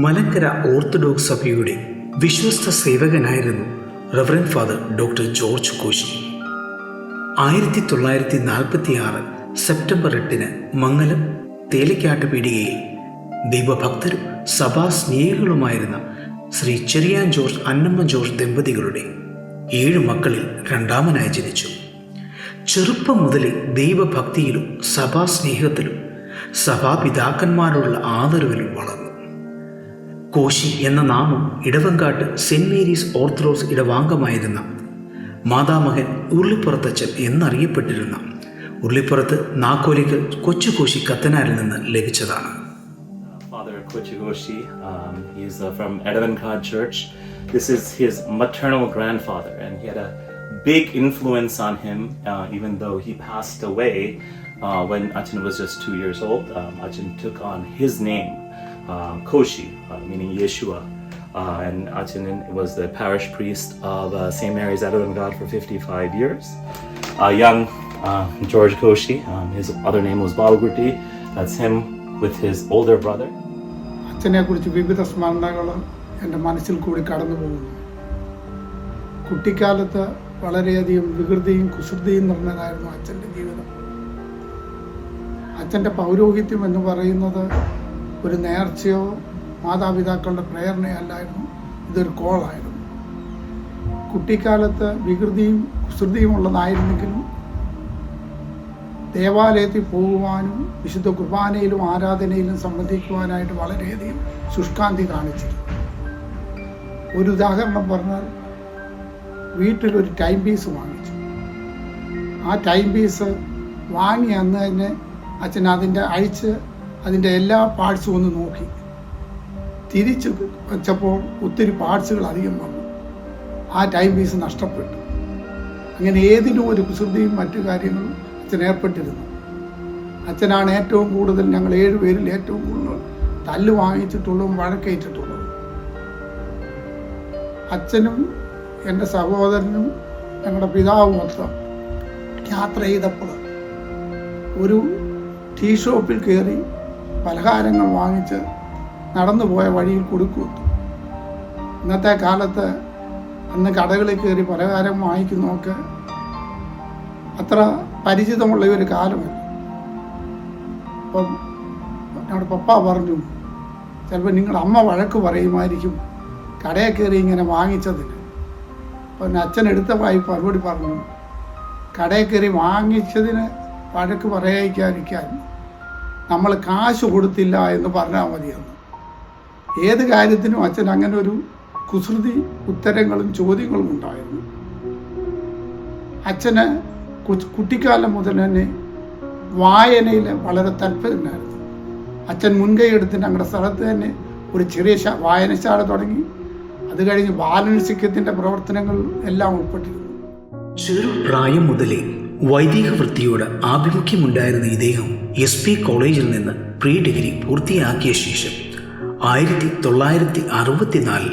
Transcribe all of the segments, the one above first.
Malankara orthodox സഭയുടെ വിശ്വസ്ത സേവകനായിരുന്നു reverend father doctor George Koshy. 1946 September 8 Mangalam Thelikkat പീടികയിൽ ദൈവഭക്തരും സഭാസ്നേഹികളുമായിരുന്ന ശ്രീ ചെറിയാൻ ജോർജ് അന്നമ്മ ജോർജ് ദമ്പതികളുടെ 7 മക്കളിൽ രണ്ടാമനായി ജനിച്ചു. ചെറുപ്പം മുതലേ ദൈവഭക്തിയിലും സഭാസ്നേഹത്തിലും സഭാപിതാക്കന്മാരോടുള്ള ആദരവിലും വളർന്നു. കോശി എന്ന നാമം ഇടവങ്കാട്ട് സെന്റ് മേരീസ് ഓർത്തഡോക്സ് ഇടവാംഗമായിരുന്ന മാതാമഹൻ ഉരുളിപ്പുറത്തച്ഛൻ എന്നറിയപ്പെട്ടിരുന്ന ഉരുളിപ്പുറത്ത് നാക്കോലിക്കൽ കൊച്ചുകോശി കത്തനാരിൽ നിന്ന് ലഭിച്ചതാണ്. Father Kochigoshi, he is from Edavankat Church. This is his maternal grandfather, and he had a big influence on him, even though he passed away when Achin was just 2 years old. Achin took on his name, Koshi, meaning Yeshua, and Achin was the parish priest of St. Mary's Edavankat for 55 years. Young George Koshi, his other name was Balgurti. That's him with his older brother. അച്ഛനെ കുറിച്ച് വിവിധ സ്മരണകൾ എൻ്റെ മനസ്സിൽ കൂടി കടന്നു പോകുന്നു. കുട്ടിക്കാലത്ത് വളരെയധികം വികൃതിയും കുസൃതിയും നിറഞ്ഞതായിരുന്നു അച്ഛൻ്റെ ജീവിതം. അച്ഛൻ്റെ പൗരോഹിത്യം എന്ന് പറയുന്നത് ഒരു നേർച്ചയോ മാതാപിതാക്കളുടെ പ്രേരണയോ അല്ലായിരുന്നു, ഇതൊരു കോളായിരുന്നു. കുട്ടിക്കാലത്ത് വികൃതിയും കുസൃതിയും ഉള്ളതായിരുന്നെങ്കിലും ദേവാലയത്തിൽ പോകുവാനും വിശുദ്ധ കുർബാനയിലും ആരാധനയിലും സംബന്ധിക്കുവാനായിട്ട് വളരെയധികം ശുഷ്കാന്തി കാണിച്ചിരുന്നു. ഒരു ഉദാഹരണം പറഞ്ഞാൽ, വീട്ടിലൊരു ടൈം പീസ് വാങ്ങിച്ചു. ആ ടൈം പീസ് വാങ്ങി അന്ന് തന്നെ അച്ഛൻ അതിൻ്റെ എല്ലാ പാർട്സും ഒന്ന് നോക്കി. തിരിച്ച് വെച്ചപ്പോൾ ഒത്തിരി പാർട്സുകൾ അധികം വന്നു. ആ ടൈം പീസ് നഷ്ടപ്പെട്ടു. അങ്ങനെ ഏതിനും ഒരു കുസൃതിയും മറ്റു കാര്യങ്ങളും അച്ഛൻ ഏർപ്പെട്ടിരുന്നു. അച്ഛനാണ് ഏറ്റവും കൂടുതൽ, ഞങ്ങൾ 7 പേരിൽ ഏറ്റവും കൂടുതൽ തല്ല് വാങ്ങിച്ചിട്ടുള്ളതും വഴക്കേറ്റിട്ടുള്ളതും. അച്ഛനും എൻ്റെ സഹോദരനും ഞങ്ങളുടെ പിതാവും മൊത്തം യാത്ര ചെയ്തപ്പോൾ ഒരു ടീ ഷോപ്പിൽ കയറി പലഹാരങ്ങൾ വാങ്ങിച്ച് നടന്നു പോയ വഴിയിൽ കൊടുക്കുമെത്തു. ഇന്നത്തെ കാലത്ത് അന്ന് കടകളിൽ കയറി പലഹാരം വാങ്ങിക്കുന്നതൊക്കെ അത്ര പരിചിതമുള്ള ഒരു കാലമല്ല. അപ്പം ഞങ്ങളുടെ പപ്പ പറഞ്ഞു, ചിലപ്പോൾ നിങ്ങളുടെ അമ്മ വഴക്ക് പറയുമായിരിക്കും കടയിൽ കയറി ഇങ്ങനെ വാങ്ങിച്ചതിന്. അപ്പം അച്ഛൻ എടുത്ത വായ്പ മറുപടി പറഞ്ഞു, കടയിൽ കയറി വാങ്ങിച്ചതിന് വഴക്ക് പറയാതിരിക്കാൻ നമ്മൾ കാശ് കൊടുത്തില്ല എന്ന് പറഞ്ഞാൽ മതിയെന്ന്. ഏത് കാര്യത്തിനും അച്ഛൻ അങ്ങനെ ഒരു കുസൃതി ഉത്തരങ്ങളും ചോദ്യങ്ങളും ഉണ്ടായിരുന്നു. അച്ഛന് കുട്ടിക്കാലം മുതൽ തന്നെ വായനയിൽ വളരെ താല്പര്യമായിരുന്നു. അച്ഛൻ മുൻകൈ എടുത്ത് ഞങ്ങളുടെ സ്ഥലത്ത് തന്നെ ഒരു ചെറിയ വായനശാല തുടങ്ങി. അത് കഴിഞ്ഞ് ബാലൻസിക്കത്തിൻ്റെ പ്രവർത്തനങ്ങൾ എല്ലാം ഉൾപ്പെട്ടിരുന്നു. ചെറുപ്രായം മുതലേ വൈദിക വൃത്തിയോട് ആഭിമുഖ്യമുണ്ടായിരുന്ന ഇദ്ദേഹം SP കോളേജിൽ നിന്ന് പ്രീ ഡിഗ്രി പൂർത്തിയാക്കിയ ശേഷം 1964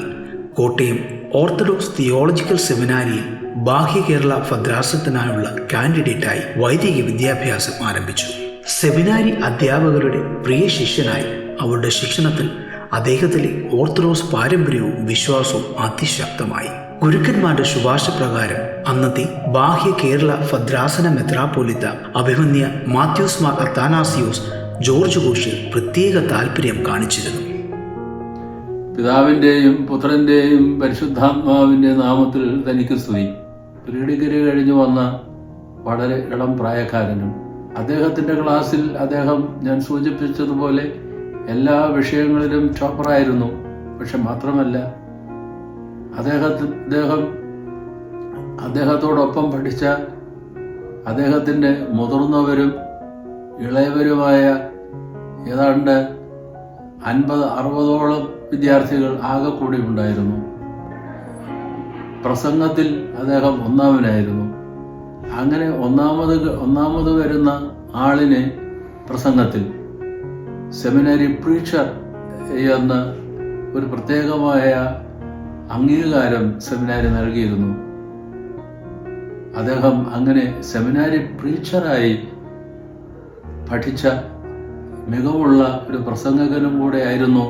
കോട്ടയം ഓർത്തഡോക്സ് തിയോളജിക്കൽ സെമിനാരിയിൽ ബാഹ്യ കേരള ഭദ്രാസനത്തിനായുള്ള കാൻഡിഡേറ്റായി വൈദിക വിദ്യാഭ്യാസം ആരംഭിച്ചു. സെമിനാരി അധ്യാപകരുടെ പ്രിയ ശിഷ്യനായി അവരുടെ ശിക്ഷണത്തിൽ അദ്ദേഹത്തിലെ ഓർത്തഡോക്സ് പാരമ്പര്യവും വിശ്വാസവും അതിശക്തമായി. ഗുരുക്കന്മാരുടെ ശുപാർശ പ്രകാരം അന്നത്തെ ബാഹ്യ കേരള ഭദ്രാസന മെത്രാപ്പോലിത്ത അഭിമന്യ മാത്യൂസ് മാർ അത്താനാസിയോസ് ജോർജ് കോശി പ്രത്യേക താല്പര്യം കാണിച്ചിരുന്നു. പിതാവിൻ്റെയും പുത്രൻ്റെയും പരിശുദ്ധാത്മാവിൻ്റെ നാമത്തിൽ തനിക്ക് സ്തുതി. പ്രീ ഡിഗ്രി കഴിഞ്ഞു വന്ന വളരെ ഇളം പ്രായക്കാരനും അദ്ദേഹത്തിൻ്റെ ക്ലാസ്സിൽ അദ്ദേഹം ഞാൻ സൂചിപ്പിച്ചതുപോലെ എല്ലാ വിഷയങ്ങളിലും ടോപ്പറായിരുന്നു. പക്ഷെ മാത്രമല്ല, അദ്ദേഹത്തോടൊപ്പം പഠിച്ച അദ്ദേഹത്തിൻ്റെ മുതിർന്നവരും ഇളയവരുമായ ഏതാണ്ട് 50-60ഓളം വിദ്യാർത്ഥികൾ ആകെ കൂടി ഉണ്ടായിരുന്നു. പ്രസംഗത്തിൽ അദ്ദേഹം ഒന്നാമനായിരുന്നു. അങ്ങനെ ഒന്നാമത് വരുന്ന ആളിനെ പ്രസംഗത്തിൽ സെമിനാരി പ്രീച്ചർ എന്ന ഒരു പ്രത്യേകമായ അംഗീകാരം സെമിനാരി നൽകിയിരുന്നു. അദ്ദേഹം അങ്ങനെ സെമിനാരി പ്രീച്ചറായി പഠിച്ച മികവുള്ള ഒരു പ്രസംഗകനും കൂടെ ആയിരുന്നു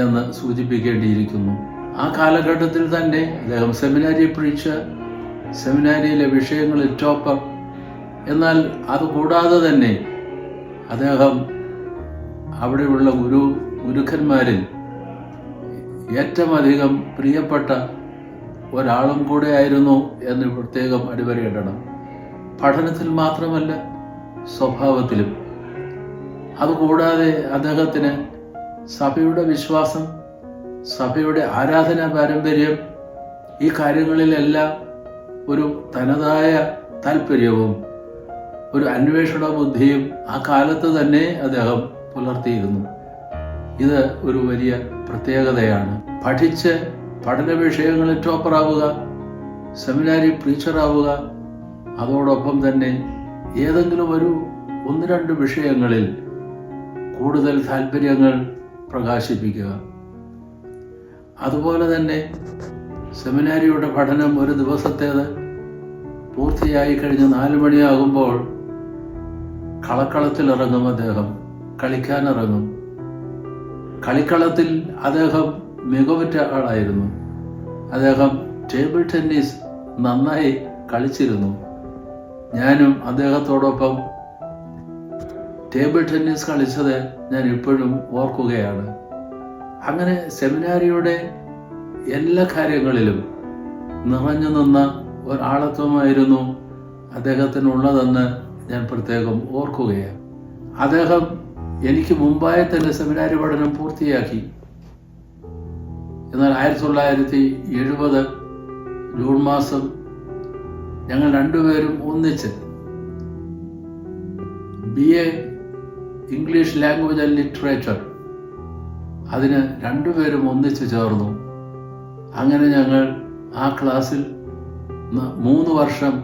എന്ന് സൂചിപ്പിക്കേണ്ടിയിരിക്കുന്നു. ആ കാലഘട്ടത്തിൽ തന്നെ അദ്ദേഹം സെമിനാരി പ്രീച്ചർ, സെമിനാരിയിലെ വിഷയങ്ങളിൽ ടോപ്പർ. എന്നാൽ അതുകൂടാതെ തന്നെ അദ്ദേഹം അവിടെയുള്ള ഗുരുക്കന്മാരിൽ ഏറ്റവും അധികം പ്രിയപ്പെട്ട ഒരാളും കൂടെ ആയിരുന്നു എന്ന് പ്രത്യേകം അടിവരയിടണം. പഠനത്തിൽ മാത്രമല്ല, സ്വഭാവത്തിലും. അതുകൂടാതെ അദ്ദേഹത്തിന് സഭയുടെ വിശ്വാസം, സഭയുടെ ആരാധനാ പാരമ്പര്യം, ഈ കാര്യങ്ങളിലെല്ലാം ഒരു തനതായ താല്പര്യവും ഒരു അന്വേഷണ ബുദ്ധിയും ആ കാലത്ത് തന്നെ അദ്ദേഹം പുലർത്തിയിരുന്നു. ഇത് ഒരു വലിയ പ്രത്യേകതയാണ്. പഠിച്ച് പഠന വിഷയങ്ങളിൽ ടോപ്പറാവുക, സെമിനാരി പ്രീച്ചറാവുക, അതോടൊപ്പം തന്നെ ഏതെങ്കിലും ഒരു 1-2 വിഷയങ്ങളിൽ കൂടുതൽ താല്പര്യങ്ങൾ പ്രകാശിപ്പിക്കുക. അതുപോലെ തന്നെ സെമിനാരിയുടെ പഠനം ഒരു ദിവസത്തേത് പൂർത്തിയായി കഴിഞ്ഞ് 4 മണിയാകുമ്പോൾ കളക്കളത്തിലിറങ്ങും. അദ്ദേഹം കളിക്കാനിറങ്ങും. കളിക്കളത്തിൽ അദ്ദേഹം മികവുറ്റ ആളായിരുന്നു. അദ്ദേഹം ടേബിൾ ടെന്നീസ് നന്നായി കളിച്ചിരുന്നു. ഞാനും അദ്ദേഹത്തോടൊപ്പം ടേബിൾ ടെന്നീസ് കളിച്ചത് ഞാൻ ഇപ്പോഴും ഓർക്കുകയാണ്. അങ്ങനെ സെമിനാരിയുടെ എല്ലാ കാര്യങ്ങളിലും നിറഞ്ഞു നിന്ന ഒരാളത്വമായിരുന്നു അദ്ദേഹത്തിനുള്ളതെന്ന് ഞാൻ പ്രത്യേകം ഓർക്കുകയാണ്. അദ്ദേഹം എനിക്ക് മുമ്പായി തന്നെ സെമിനാരി പഠനം പൂർത്തിയാക്കി. എന്നാൽ 1970 ജൂൺ മാസം ഞങ്ങൾ രണ്ടുപേരും ഒന്നിച്ച് BA English language and literature അതിന് രണ്ടുപേരും ഒന്നിച്ചു ചേർന്നു. അങ്ങനെ ഞങ്ങൾ ആ ക്ലാസ്സിൽ 3 വർഷം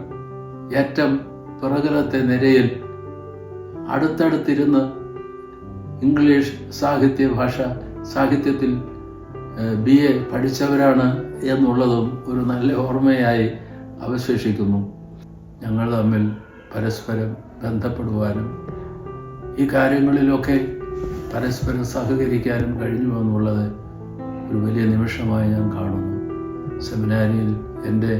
ഏറ്റവും പിറകിലത്തെ നിരയിൽ അടുത്തടുത്തിരുന്ന് ഇംഗ്ലീഷ് സാഹിത്യത്തിൽ BA പഠിച്ചവരാണ് എന്നുള്ളതും ഒരു നല്ല ഓർമ്മയായി അവശേഷിക്കുന്നു. ഞങ്ങൾ തമ്മിൽ പരസ്പരം ബന്ധപ്പെടുവാനും ഈ കാര്യങ്ങളിലൊക്കെ പരസ്പരം സഹകരിക്കാനും കഴിഞ്ഞു എന്നുള്ളത് ഒരു വലിയ നിമിഷമായി ഞാൻ കാണുന്നു. സെമിനാരിയിൽ എൻ്റെ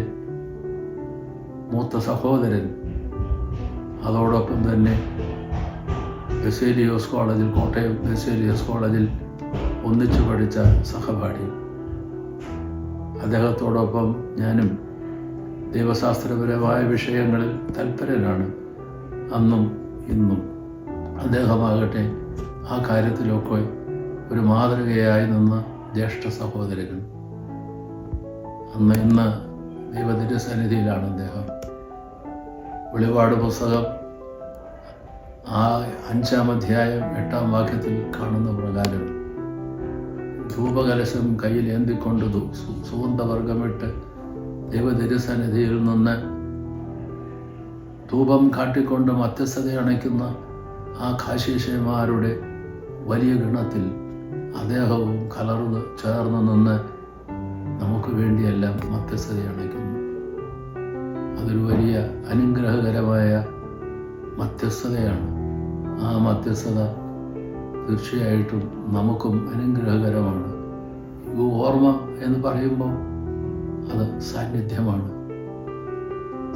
മൂത്ത സഹോദരൻ, അതോടൊപ്പം തന്നെ ബെസേലിയോസ് കോളേജിൽ, കോട്ടയം ബെസേലിയോസ് കോളേജിൽ ഒന്നിച്ചു പഠിച്ച സഹപാഠി, അദ്ദേഹത്തോടൊപ്പം ഞാനും ദൈവശാസ്ത്രപരമായ വിഷയങ്ങളിൽ തൽപരനാണ് അന്നും ഇന്നും. അദ്ദേഹമാകട്ടെ ആ കാര്യത്തിലൊക്കെ ഒരു മാതൃകയായി നിന്ന ജ്യേഷ്ഠ സഹോദരൻ. ഇന്ന് ദൈവത്തിൻ്റെ സന്നിധിയിലാണ് അദ്ദേഹം. വെളിപാട് പുസ്തകം 5-ാം അധ്യായം 8-ാം വാക്യത്തിൽ കാണുന്ന പ്രകാരം ധൂപകലശം കയ്യിൽ ഏന്തിക്കൊണ്ട് സുഗന്ധവർഗമിട്ട് ദൈവതിരുസന്നിധിയിൽ നിന്ന് ധൂപം കാട്ടിക്കൊണ്ട് മധ്യസ്ഥത അണയ്ക്കുന്ന ആ കാശീശന്മാരുടെ വലിയ ഗണത്തിൽ അദ്ദേഹവും ചേർന്ന് നിന്ന് നമുക്ക് വേണ്ടിയെല്ലാം മധ്യസ്ഥത അണയ്ക്കുന്നു. അതൊരു വലിയ അനുഗ്രഹകരമായ മധ്യസ്ഥതയാണ്. ആ മധ്യസ്ഥത തീർച്ചയായിട്ടും നമുക്കും അനുഗ്രഹകരമാണ്. ഈ ഓർമ്മ എന്ന് പറയുമ്പോൾ അത് സാന്നിധ്യമാണ്.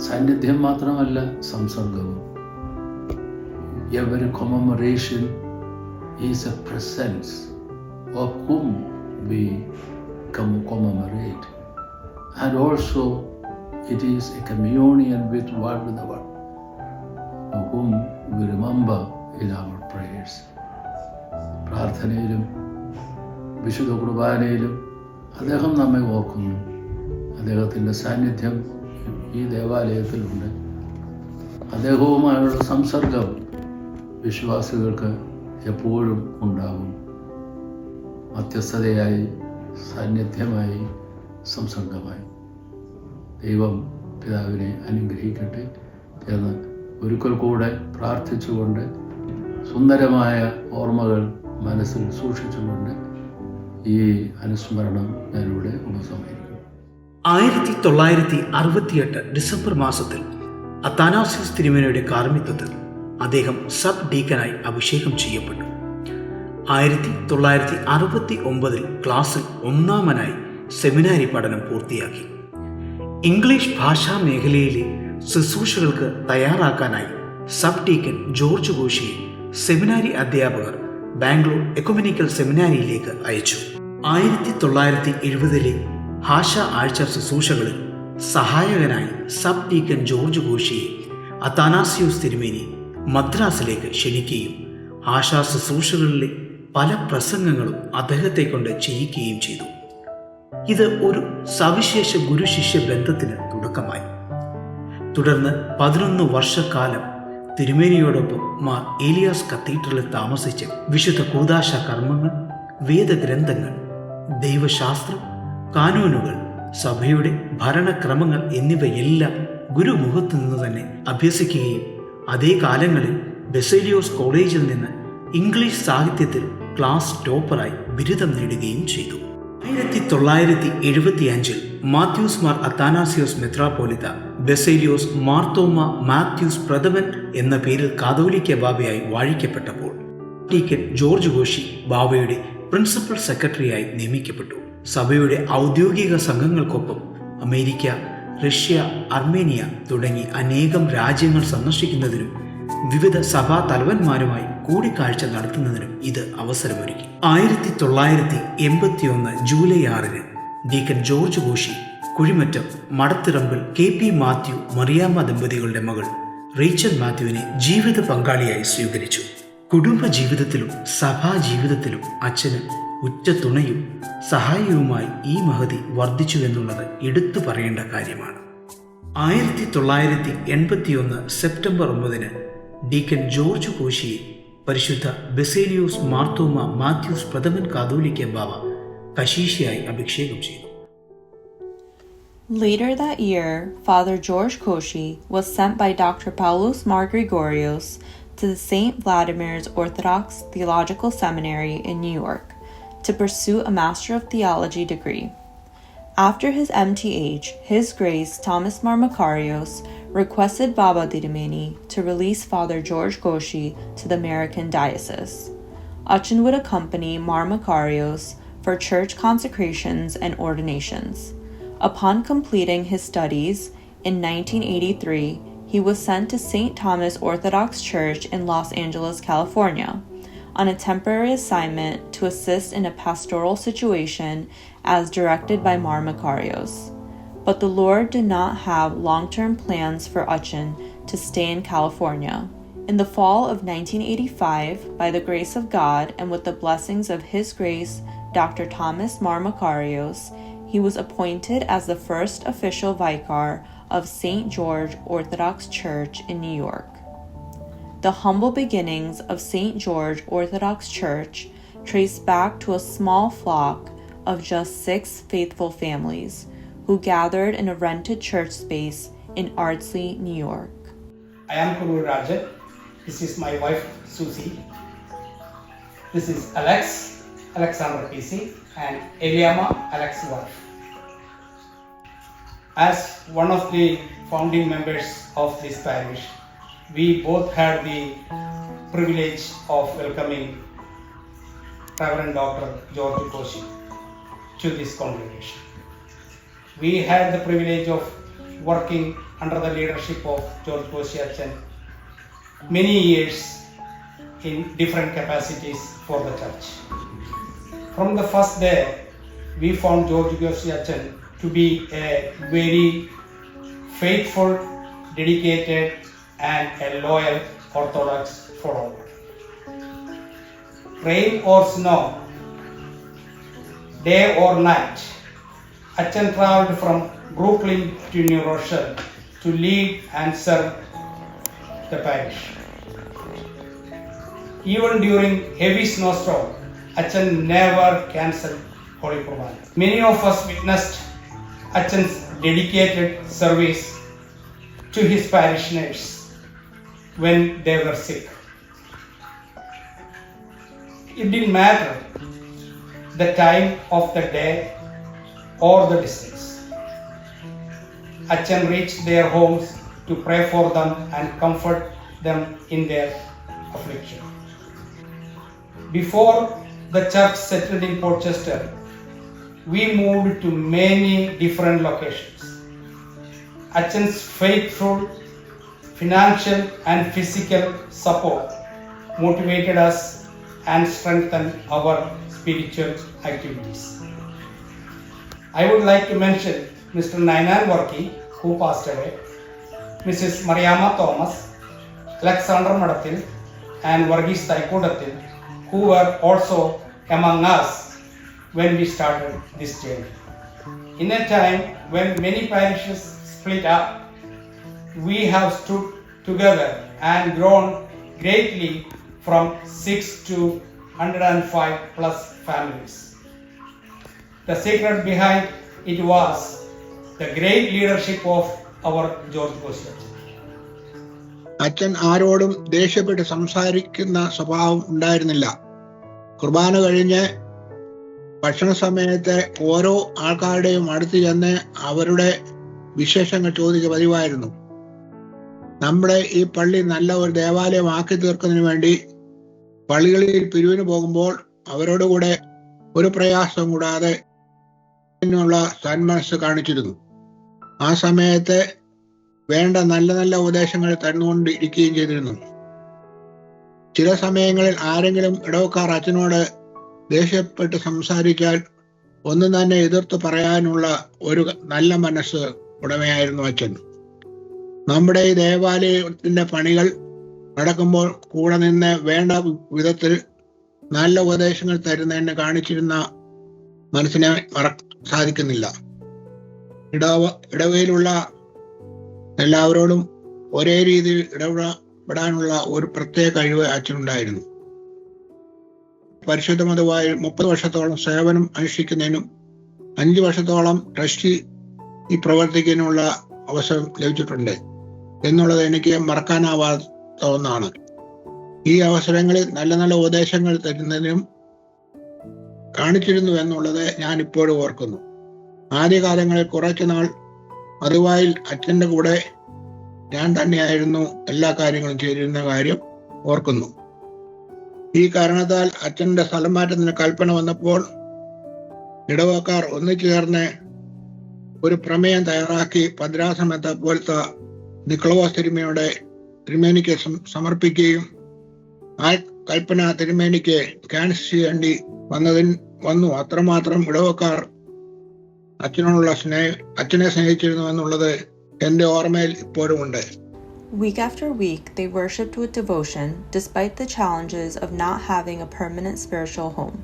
സാന്നിധ്യം മാത്രമല്ല, സംസർഗവും. Every commemoration is a presence of whom we commemorate, and also it is a communion with one another, whom we remember in our prayers. പ്രാർത്ഥനയിലും വിശുദ്ധ കുർബാനയിലും അദ്ദേഹം നമ്മെ ഓർക്കുന്നു. അദ്ദേഹത്തിൻ്റെ സാന്നിധ്യം ഈ ദേവാലയത്തിലുണ്ട്. അദ്ദേഹവുമായുള്ള സംസർഗം വിശ്വാസികൾക്ക് എപ്പോഴും ഉണ്ടാകും. മധ്യസ്ഥതയായി, സാന്നിധ്യമായി, സംസർഗമായി. ദൈവം പിതാവിനെ അനുഗ്രഹിക്കട്ടെ എന്ന് ഒരിക്കൽ കൂടെ പ്രാർത്ഥിച്ചുകൊണ്ട്, സുന്ദരമായ ഓർമ്മകൾ മനസ്സിൽ സൂക്ഷിച്ചുകൊണ്ട് ഈ അനുസ്മരണം ഞാനിവിടെ ഉപസംഹരിക്കുന്നു. 1968 ഡിസംബർ മാസത്തിൽ അത്താനാസ്യോസ് തിരുമേനിയുടെ കാർമ്മിത്വത്തിൽ അദ്ദേഹം സബ് ഡീക്കനായി അഭിഷേകം ചെയ്യപ്പെട്ടു. 1969 ക്ലാസ്സിൽ ഒന്നാമനായി സെമിനാരി പഠനം പൂർത്തിയാക്കി. ഇംഗ്ലീഷ് ഭാഷാ മേഖലയിലെ ശുശ്രൂഷകൾക്ക് തയ്യാറാക്കാനായി സബ് ഡീക്കൻ ജോർജ് ഘോഷിയെ സെമിനാരി അധ്യാപകർ ബാംഗ്ലൂർ എക്കുമെനിക്കൽ സെമിനാരിയിലേക്ക് അയച്ചു. 1970 ഭാഷ ആഴ്ച ശുശ്രൂഷകളിൽ സഹായകനായി സബ് ഡീക്കൻ ജോർജ് ഘോഷിയെ അത്താനാസിയോസ് തിരുമേനി മദ്രാസിലേക്ക് ക്ഷണിക്കുകയും ആശാ ശുശ്രൂഷകളിലെ പല പ്രസംഗങ്ങളും അദ്ദേഹത്തെ കൊണ്ട് ചെയ്യിക്കുകയും ചെയ്തു. ഇത് ഒരു സവിശേഷ ഗുരുശിഷ്യ ബന്ധത്തിന് തുടക്കമായി. തുടർന്ന് 11 വർഷക്കാലം തിരുമേനിയോടൊപ്പം മാർ ഏലിയാസ് കത്തീഡ്രലിൽ താമസിച്ച് വിശുദ്ധ കൂദാശ കർമ്മങ്ങൾ, വേദഗ്രന്ഥങ്ങൾ, ദൈവശാസ്ത്രം, കാനൂനുകൾ, സഭയുടെ ഭരണക്രമങ്ങൾ എന്നിവയെല്ലാം ഗുരുമുഖത്തു നിന്ന് തന്നെ അഭ്യസിക്കുകയും അതേ കാലങ്ങളിൽ ബെസേലിയോസ് കോളേജിൽ നിന്ന് ഇംഗ്ലീഷ് സാഹിത്യത്തിൽ ക്ലാസ് ടോപ്പറായി ബിരുദം നേടുകയും ചെയ്തു. 1975 മാത്യൂസ് മാർ അത്താനാസിയോസ് മെത്രാപ്പോലിത്ത ബെസേലിയോസ് മാർത്തോമ മാത്യൂസ് പ്രഥമൻ എന്ന പേരിൽ കാതോലിക്ക ബാവയായി വാഴിക്കപ്പെട്ടപ്പോൾ ഡീക്കൻ ജോർജ് ഘോഷി ബാവയുടെ പ്രിൻസിപ്പൽ സെക്രട്ടറിയായി നിയമിക്കപ്പെട്ടു. സഭയുടെ ഔദ്യോഗിക സംഘങ്ങൾക്കൊപ്പം അമേരിക്ക, റഷ്യ, അർമേനിയ തുടങ്ങി അനേകം രാജ്യങ്ങൾ സന്ദർശിക്കുന്നതിനും വിവിധ സഭാ തലവന്മാരുമായി കൂടിക്കാഴ്ച നടത്തുന്നതിനും ഇത് അവസരമൊരുക്കി. 1981 ജൂലൈ 6 ഡീക്കൻ ജോർജ് ഘോഷി കുഴിമറ്റം മടത്തിറമ്പിൽ KP മാത്യു മറിയാമ്മ ദമ്പതികളുടെ മകൾ റേച്ചൽ മാത്യുവിനെ ജീവിത പങ്കാളിയായി സ്വീകരിച്ചു. കുടുംബ ജീവിതത്തിലും സഭാ ജീവിതത്തിലും അച്ഛന് ഉറ്റ തുണയും സഹായവുമായി ഈ മഹതി വർദ്ധിച്ചുവെന്നുള്ളത് എടുത്തു പറയേണ്ട കാര്യമാണ്. 1981 സെപ്റ്റംബർ 9 ഡീക്കൻ ജോർജ് ഘോഷിയെ പരിശുദ്ധ ബെസേലിയോസ് മാർത്തോമ മാത്യൂസ് പ്രഥമൻ കാതോലിക്ക ബാവ കശീശയായി അഭിഷേകം ചെയ്തു. Later that year, Father George Cauchy was sent by Dr. Paulus Mar Gregorios to the St. Vladimir's Orthodox Theological Seminary in New York to pursue a Master of Theology degree. After his MTH, His Grace Thomas Mar Makarios requested Baba Didimani to release Father George Cauchy to the American diocese. Achan would accompany Mar Makarios for church consecrations and ordinations. Upon completing his studies in 1983, he was sent to St. Thomas Orthodox Church in Los Angeles, California, on a temporary assignment to assist in a pastoral situation as directed by Mar Makarios. But the Lord did not have long-term plans for Achan to stay in California. In the fall of 1985, by the grace of God and with the blessings of His Grace Dr. Thomas Mar Makarios, he was appointed as the first official vicar of St. George Orthodox Church in New York. The humble beginnings of St. George Orthodox Church trace back to a small flock of just 6 faithful families who gathered in a rented church space in Ardsley, New York. I am Guru Rajan. This is my wife Susie. This is Alexander PC, and Eliama, Alex's wife. As one of the founding members of this parish, we both had the privilege of welcoming Reverend Dr. George Cauchy to this congregation. We had the privilege of working under the leadership of George Cauchy Achan many years in different capacities for the church. From the first day, we found George Cauchy Achan to be a very faithful, dedicated, and a loyal Orthodox follower. Rain or snow, day or night, Achan traveled from Brooklyn to New Rochelle to lead and serve the parish. Even during heavy snowstorm, Achan never cancelled Holy Qurbana. Many of us witnessed Achan's dedicated service to his parishioners when they were sick. It didn't matter the time of the day or the distance. Achan reached their homes to pray for them and comfort them in their affliction. Before the church settled in Portchester, we moved to many different locations. Achan's faithful financial and physical support motivated us and strengthened our spiritual activities. I would like to mention Mr. Nainan Varki, who passed away, Mrs. Mariama Thomas, Alexander Madathil, and Varghese Taikudathil, who were also among us when we started this journey. In a time when many parishes split up, we have stood together and grown greatly from 6 to 105 plus families. The secret behind it was the great leadership of our George Koshi. അച്ഛൻ ആരോടും ദേഷ്യപ്പെട്ട് സംസാരിക്കുന്ന സ്വഭാവം ഉണ്ടായിരുന്നില്ല. കുർബാന കഴിഞ്ഞ് ഭക്ഷണ സമയത്ത് ഓരോ ആൾക്കാരുടെയും അടുത്ത് ചെന്ന് അവരുടെ വിശേഷങ്ങൾ ചോദിക്കുക പതിവായിരുന്നു. നമ്മുടെ ഈ പള്ളി നല്ല ഒരു ദേവാലയമാക്കി തീർക്കുന്നതിന് വേണ്ടി പള്ളികളിൽ പിരിവിന് പോകുമ്പോൾ അവരോടുകൂടെ ഒരു പ്രയാസം കൂടാതെ സന്മനസ് കാണിച്ചിരുന്നു. ആ സമയത്ത് വേണ്ട നല്ല നല്ല ഉപദേശങ്ങൾ തന്നുകൊണ്ടിരിക്കുകയും ചെയ്തിരുന്നു. ചില സമയങ്ങളിൽ ആരെങ്കിലും ഇടവക്കാർ അച്ഛനോട് ദേഷ്യപ്പെട്ട് സംസാരിച്ചാൽ ഒന്നും തന്നെ എതിർത്ത് പറയാനുള്ള ഒരു നല്ല മനസ്സ് ഉടമയായിരുന്നു അച്ഛൻ. നമ്മുടെ ഈ ദേവാലയത്തിന്റെ പണികൾ നടക്കുമ്പോൾ കൂടെ നിന്ന് വേണ്ട വിധത്തിൽ നല്ല ഉപദേശങ്ങൾ തരുന്നതിന് കാണിച്ചിരുന്ന മനസ്സിനെ സാധിക്കുന്നില്ല. ഇടവയിലുള്ള എല്ലാവരോടും ഒരേ രീതിയിൽ ഇടപെടാനുള്ള ഒരു പ്രത്യേക കഴിവ് അച്ഛനുണ്ടായിരുന്നു. പരിശുദ്ധ മതവുമായി 30 വർഷത്തോളം സേവനം അനുഷ്ഠിക്കുന്നതിനും 5 വർഷത്തോളം ട്രസ്റ്റി ഈ പ്രവർത്തിക്കാനുള്ള അവസരം ലഭിച്ചിട്ടുണ്ട് എന്നുള്ളത് എനിക്ക് മറക്കാനാവാത്ത ഒന്നാണ്. ഈ അവസരങ്ങളിൽ നല്ല നല്ല ഉപദേശങ്ങൾ തരുന്നതിനും കാണിച്ചിരുന്നു എന്നുള്ളത് ഞാൻ ഇപ്പോഴും ഓർക്കുന്നു. ആദ്യകാലങ്ങളിൽ കുറച്ചുനാൾ മധുവായിൽ അച്ഛൻ്റെ കൂടെ ഞാൻ തന്നെയായിരുന്നു എല്ലാ കാര്യങ്ങളും ചെയ്തിരുന്ന കാര്യം ഓർക്കുന്നു. ഈ കാരണത്താൽ അച്ഛൻ്റെ സ്ഥലം മാറ്റത്തിന് കൽപ്പന വന്നപ്പോൾ ഇടവക്കാർ ഒന്നിച്ചു ചേർന്ന് ഒരു പ്രമേയം തയ്യാറാക്കി ഭദ്രാസനത്തെ പോലത്തെ നിക്കളോസ് തിരുമേനിക്ക് സമർപ്പിക്കുകയും ആ കൽപ്പന തിരുമേനിക്ക് ക്യാൻസൽ ചെയ്യേണ്ടി വന്നു. അത്രമാത്രം ഇടവക്കാർ അച്ഛനെ സ്നേഹിച്ചിരുന്നു എന്നുള്ളത് എന്റെ ഓർമ്മയിൽ ഇപ്പോഴും ഉണ്ട്. Week after week, they worshipped with devotion despite the challenges of not having a permanent spiritual home.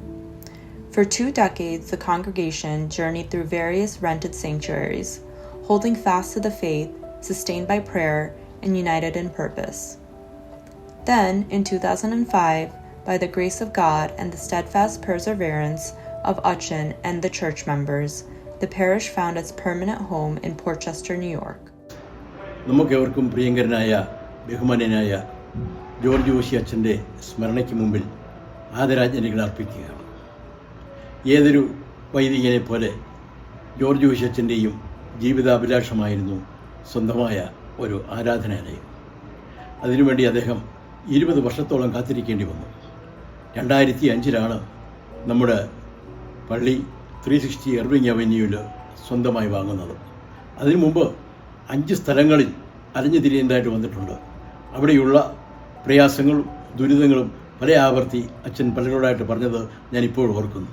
For 2 decades, the congregation journeyed through various rented sanctuaries, holding fast to the faith, sustained by prayer, and united in purpose. Then, in 2005, by the grace of God and the steadfast perseverance of Achan and the church members, the parish found its permanent home in Portchester, New York. നമുക്കെവർക്കും പ്രിയങ്കരനായ ബഹുമാന്യനായ George Koshy അച്ഛൻ്റെ സ്മരണയ്ക്ക് മുമ്പിൽ ആദരാഞ്ജലികൾ അർപ്പിക്കുകയാണ്. ഏതൊരു വൈദികനെ പോലെ George Koshy അച്ഛൻ്റെയും ജീവിതാഭിലാഷമായിരുന്നു സ്വന്തമായ ഒരു ആരാധനാലയം. അതിനുവേണ്ടി അദ്ദേഹം 20 വർഷത്തോളം കാത്തിരിക്കേണ്ടി വന്നു. 2005 നമ്മുടെ പള്ളി 360 എർവിങ് അവന്യൂവിൽ സ്വന്തമായി വാങ്ങുന്നത്. അതിനു മുമ്പ് 5 സ്ഥലങ്ങളിൽ അലഞ്ഞു തിരിയേണ്ടതായിട്ട് വന്നിട്ടുണ്ട്. അവിടെയുള്ള പ്രയാസങ്ങളും ദുരിതങ്ങളും പല ആവർത്തി അച്ഛൻ പലരോടായിട്ട് പറഞ്ഞത് ഞാനിപ്പോൾ ഓർക്കുന്നു.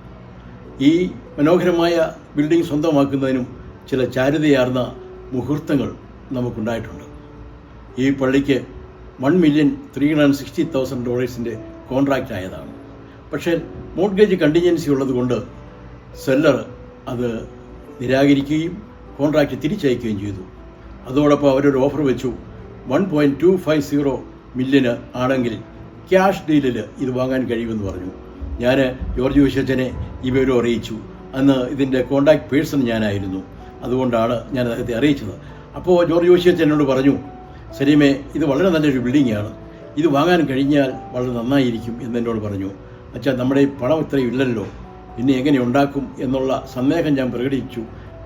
ഈ മനോഹരമായ ബിൽഡിംഗ് സ്വന്തമാക്കുന്നതിനും ചില ചാരുതയാർന്ന മുഹൂർത്തങ്ങൾ നമുക്കുണ്ടായിട്ടുണ്ട്. ഈ പള്ളിക്ക് $1,360,000 കോൺട്രാക്റ്റ് ആയതാണ്. പക്ഷേ മോർഗേജ് കണ്ടിൻജൻസി ഉള്ളതുകൊണ്ട് സെല്ലർ അത് നിരാകരിക്കുകയും കോൺട്രാക്റ്റ് തിരിച്ചയക്കുകയും ചെയ്തു. അതോടൊപ്പം അവരൊരു ഓഫർ വെച്ചു, 1.250 മില്യൺ ആണെങ്കിൽ ക്യാഷ് ഡീലിൽ ഇത് വാങ്ങാൻ കഴിയുമെന്ന് പറഞ്ഞു. ഞാൻ ജോർജ് കോശി അച്ഛനെ ഈ വിവരം അറിയിച്ചു. അന്ന് ഇതിൻ്റെ കോൺടാക്ട് പേഴ്സൺ ഞാനായിരുന്നു. അതുകൊണ്ടാണ് ഞാൻ അദ്ദേഹത്തെ അറിയിച്ചത്. അപ്പോൾ ജോർജ് കോശി അച്ഛൻ എന്നോട് പറഞ്ഞു, സലീമേ, ഇത് വളരെ നല്ലൊരു ബിൽഡിങ്ങാണ്, ഇത് വാങ്ങാൻ കഴിഞ്ഞാൽ വളരെ നന്നായിരിക്കും എന്നെന്നോട് പറഞ്ഞു. അച്ഛാ, നമ്മുടെ ഈ പണം ഇത്രയും ഇല്ലല്ലോ, പിന്നെ എങ്ങനെ ഉണ്ടാക്കും എന്നുള്ള സന്ദേഹം ഞാൻ പ്രകടിപ്പിച്ചു.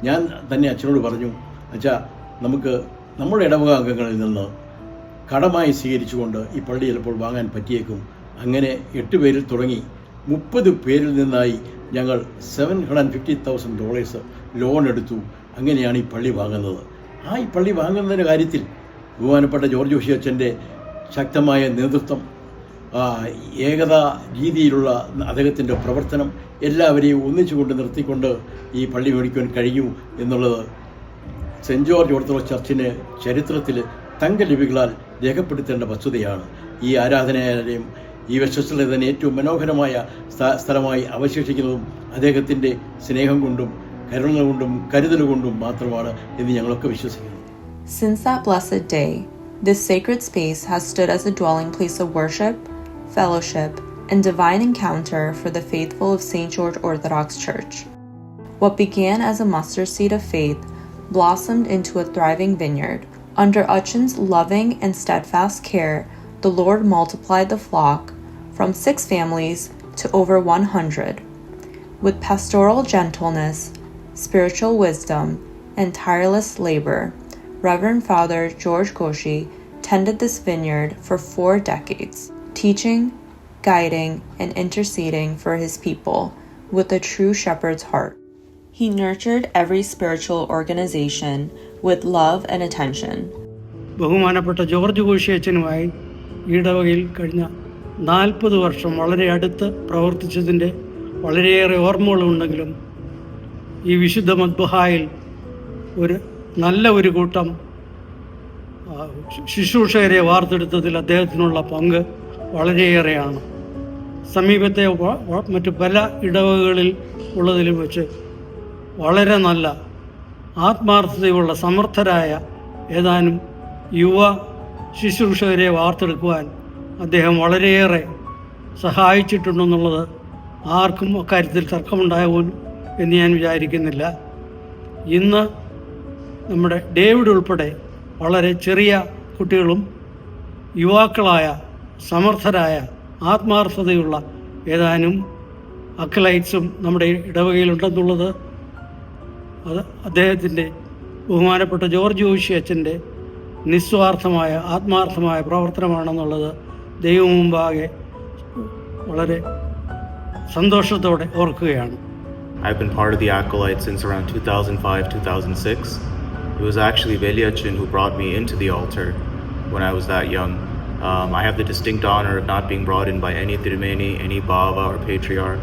ഞാൻ തന്നെ അച്ഛനോട് പറഞ്ഞു, അച്ഛാ, നമുക്ക് നമ്മുടെ ഇടവക അംഗങ്ങളിൽ നിന്ന് കടമായി സ്വീകരിച്ചുകൊണ്ട് ഈ പള്ളി ചിലപ്പോൾ വാങ്ങാൻ പറ്റിയേക്കും. അങ്ങനെ 8 പേരിൽ തുടങ്ങി 30 പേരിൽ നിന്നായി ഞങ്ങൾ $750,000 ലോൺ എടുത്തു. അങ്ങനെയാണ് ഈ പള്ളി വാങ്ങുന്നത്. ഈ പള്ളി വാങ്ങുന്നതിൻ്റെ കാര്യത്തിൽ ബഹുമാനപ്പെട്ട ജോർജ് കോശി അച്ഛൻ്റെ ശക്തമായ നേതൃത്വം, ഏകതാ രീതിയിലുള്ള അദ്ദേഹത്തിൻ്റെ പ്രവർത്തനം, എല്ലാവരെയും ഒന്നിച്ചുകൊണ്ട് നിർത്തിക്കൊണ്ട് ഈ പള്ളി മേടിക്കുവാൻ കഴിയൂ എന്നുള്ളത് സെൻറ്റ് ജോർജ് ഓർത്തഡോക്സ് ചർച്ചിന് ചരിത്രത്തിൽ തങ്കലിപികളാൽ രേഖപ്പെടുത്തേണ്ട വസ്തുതയാണ്. ഈ ആരാധനാലയം ഈ വശത്തിലെ തന്നെ ഏറ്റവും മനോഹരമായ സ്ഥലമായി അവശേഷിക്കുന്നതും അദ്ദേഹത്തിൻ്റെ സ്നേഹം കൊണ്ടും കരുണ കൊണ്ടും കരുതൽ കൊണ്ടും മാത്രമാണ് എന്ന് ഞങ്ങളൊക്കെ വിശ്വസിക്കുന്നു. Since that blessed day, this sacred space has stood as a dwelling place of worship, fellowship, and divine encounter for the faithful of St. George Orthodox Church. What began as a mustard seed of faith blossomed into a thriving vineyard. Under Achin's loving and steadfast care, the Lord multiplied the flock from 6 families to over 100. With pastoral gentleness, spiritual wisdom, and tireless labor, Reverend Father George Koshi tended this vineyard for 4 decades, teaching, guiding, and interceding for his people with a true shepherd's heart. He nurtured every spiritual organization with love and attention. ബഹുമാനപ്പെട്ട George Koshy അച്ഛനുമായി ഇടവകയിൽ കഴിഞ്ഞ 40 വർഷം വളരെ അടുത്ത് പ്രവർത്തിച്ചതിൻ്റെ വളരെയേറെ ഓർമ്മകളുണ്ടെങ്കിലും ഈ വിശുദ്ധ മദ്ബഹായിൽ നല്ല ഒരു കൂട്ടം ശുശ്രൂഷകരെ വാർത്തെടുത്തതിൽ അദ്ദേഹത്തിനുള്ള പങ്ക് വളരെയേറെയാണ്. സമീപത്തെ മറ്റ് പല ഇടവകകളിൽ ഉള്ളതിലും വെച്ച് വളരെ നല്ല ആത്മാർത്ഥതയുള്ള സമർത്ഥരായ ഏതാനും യുവ ശുശ്രൂഷകരെ വാർത്തെടുക്കുവാൻ അദ്ദേഹം വളരെയേറെ സഹായിച്ചിട്ടുണ്ടെന്നുള്ളത് ആർക്കും അക്കാര്യത്തിൽ തർക്കമുണ്ടാകും എന്ന് ഞാൻ വിചാരിക്കുന്നില്ല. ഇന്ന് നമ്മുടെ ഡേവിഡ് ഉൾപ്പെടെ വളരെ ചെറിയ കുട്ടികളും യുവാക്കളായ സമർത്ഥരായ ആത്മാർത്ഥതയുള്ള ഏതാനും അക്ലൈറ്റ്സും നമ്മുടെ ഇടവകയിലുണ്ടെന്നുള്ളത് അത് അദ്ദേഹത്തിൻ്റെ ബഹുമാനപ്പെട്ട ജോർജ് കോശി അച്ഛൻ്റെ നിസ്വാർത്ഥമായ ആത്മാർത്ഥമായ പ്രവർത്തനമാണെന്നുള്ളത് ദൈവം മുമ്പാകെ വളരെ സന്തോഷത്തോടെ ഓർക്കുകയാണ്. I've been part of the Acolyte since around 2005-2006. It was actually Veliachin who brought me into the altar when I was that young. I have the distinct honor of not being brought in by any Tirumeni, any Bava or Patriarch.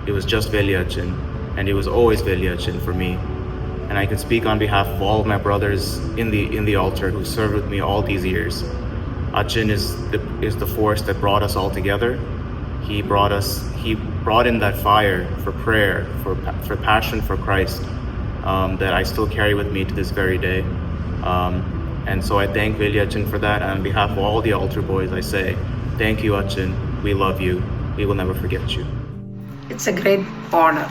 It was just Veliachin, and it was always Veliachin for me. And I can speak on behalf of all of my brothers in the altar who served with me all these years. Achin is the force that brought us all together. He brought in that fire for prayer, for passion for Christ, that I still carry with me to this very day. And so I thank Veliachin for that. And on behalf of all the altar boys, I say, thank you, Achin. We love you. We will never forget you. It's a great honor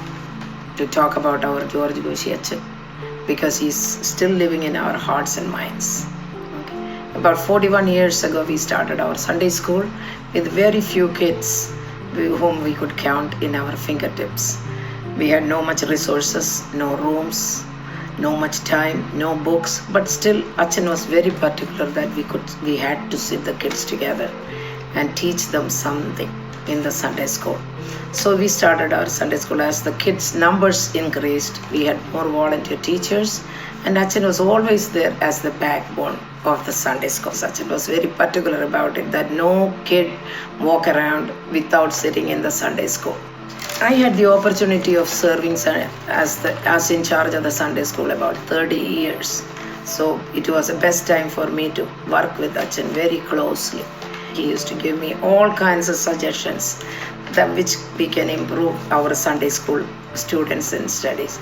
to talk about our George Koshi Achin because he's still living in our hearts and minds. Okay. About 41 years ago, we started our Sunday school with very few kids whom we could count in our fingertips. We had no much resources, no rooms, no much time, no books, but still Achin was very particular that we had to sit the kids together and teach them something in the Sunday school. So we started our Sunday school. As the kids' numbers increased, we had more volunteer teachers, and Achin was always there as the backbone of the Sunday school. Achin was very particular about it, that no kid walk around without sitting in the Sunday school. I had the opportunity of serving as in charge of the Sunday school about 30 years. So it was the best time for me to work with Achin very closely. He used to give me all kinds of suggestions that which we can improve our Sunday school students and studies.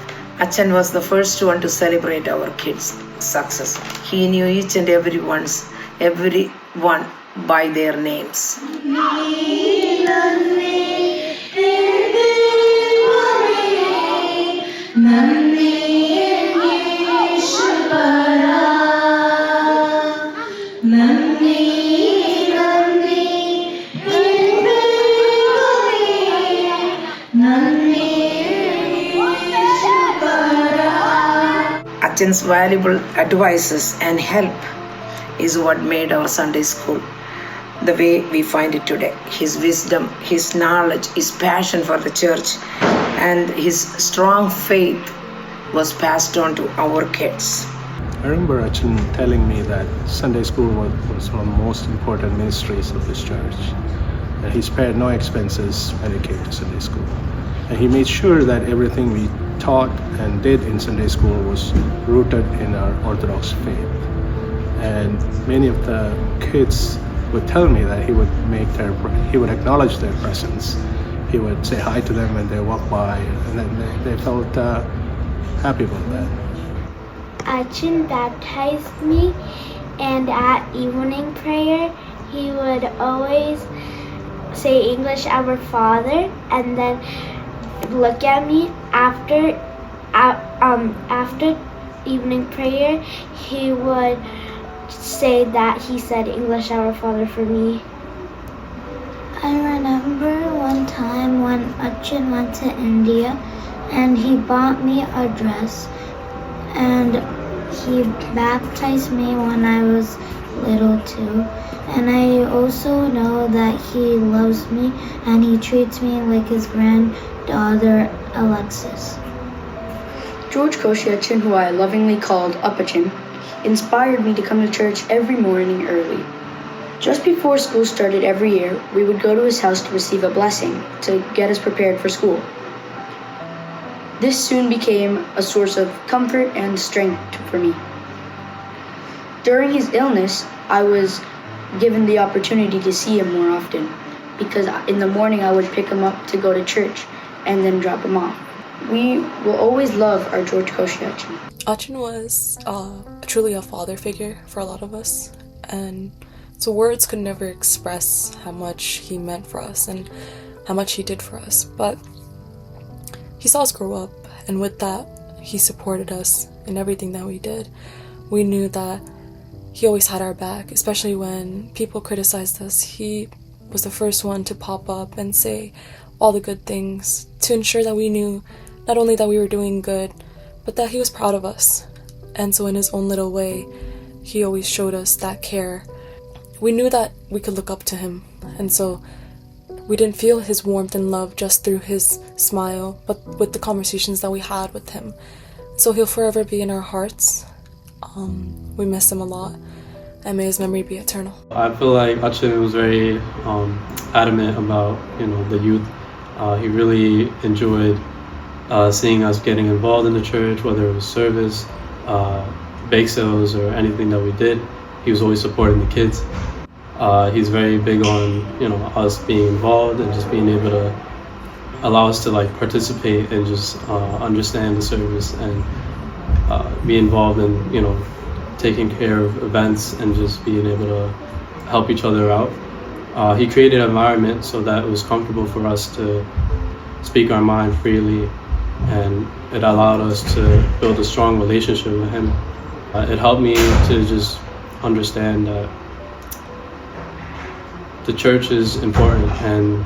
Achin was the first one to celebrate our kids' success. He knew each and everyone by their names. Achin's valuable advices and help is what made our Sunday school the way we find it today. His wisdom, his knowledge, his passion for the church, and his strong faith was passed on to our kids. I remember Achin telling me that Sunday school was one of the most important ministries of his church. And he spared no expenses when it came to Sunday school. And he made sure that everything we taught and did in Sunday school was rooted in our Orthodox faith. And many of the kids would tell me that he would acknowledge their presence. He would say hi to them when they walk by, and then they felt happy about that. Achin baptized me, and at evening prayer, he would always say English Our Father, and then look at me after evening prayer. He would say that he said English Our Father for me. I remember one time when Achin went to India and he bought me a dress, and he baptized me when I was little too. And I also know that he loves me and he treats me like his granddaughter Alexis. George Koshi Achin, who I lovingly called Uppachin, inspired me to come to church every morning early. Just before school started every year, we would go to his house to receive a blessing to get us prepared for school. This soon became a source of comfort and strength for me. During his illness, I was given the opportunity to see him more often, because in the morning I would pick him up to go to church and then drop him off. We will always love our George Koshi Achin. Achin was truly a father figure for a lot of us, and so words could never express how much he meant for us and how much he did for us. But he saw us grow up, and with that, he supported us in everything that we did. We knew that he always had our back, especially when people criticized us. He was the first one to pop up and say all the good things to ensure that we knew not only that we were doing good, but that he was proud of us. And so in his own little way, he always showed us that care. We knew that we could look up to him, and so we didn't feel his warmth and love just through his smile, but with the conversations that we had with him. So he'll forever be in our hearts. We miss him a lot, and may his memory be eternal. I feel like Achin was very adamant about the youth. He really enjoyed seeing us getting involved in the church, whether it was service, bake sales, or anything that we did. He was always supporting the kids. He's very big on us being involved and just being able to allow us to participate and just understand the service and be involved in taking care of events and just being able to help each other out. He created an environment so that it was comfortable for us to speak our mind freely, and it allowed us to build a strong relationship with him. It helped me to just understand that the church is important and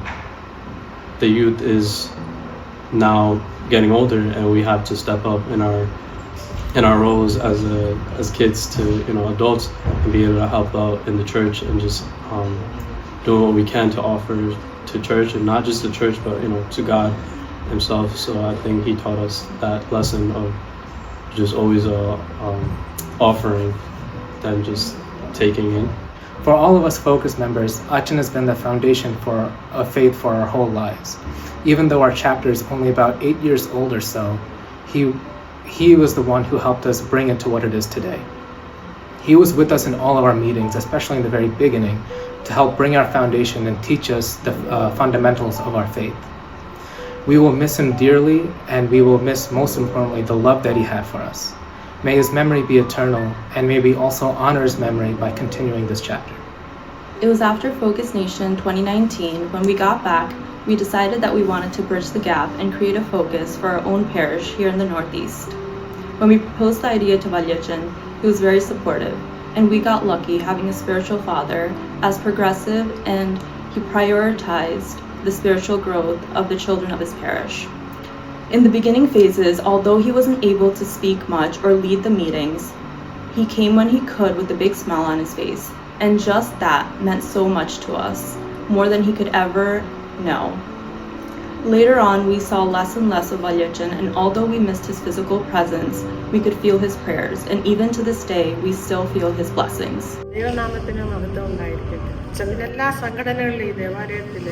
the youth is now getting older, and we have to step up in our roles as kids to adults and be able to help out in the church and just doing what we can to offer to church, and not just the church but to God himself. So I think he taught us that lesson of just always offering than just taking in. For all of us Focus members, Achin has been the foundation for a faith for our whole lives. Even though our chapter is only about 8 years old or so, he was the one who helped us bring it to what it is today. He was with us in all of our meetings, especially in the very beginning, to help bring our foundation and teach us the fundamentals of our faith. We will miss him dearly, and we will miss, most importantly, the love that he had for us. May his memory be eternal, and may we also honor his memory by continuing this chapter. It was after Focus Nation 2019, when we got back, we decided that we wanted to bridge the gap and create a focus for our own parish here in the Northeast. When we proposed the idea to Valyachin, he was very supportive, and we got lucky having a spiritual father as progressive, and he prioritized the spiritual growth of the children of his parish. In the beginning phases, although he wasn't able to speak much or lead the meetings, he came when he could with a big smile on his face. and just that meant so much to us, more than he could ever know. Later on, we saw less and less of Valyachan, and although we missed his physical presence, we could feel his prayers, and even to this day, we still feel his blessings. ദൈവനാമത്തിന് മഹത്വം ഉണ്ടായിരിക്കട്ടെ. അച്ഛൻ എല്ലാ സംഘടനകളിലും ഈ ദേവാലയത്തിൽ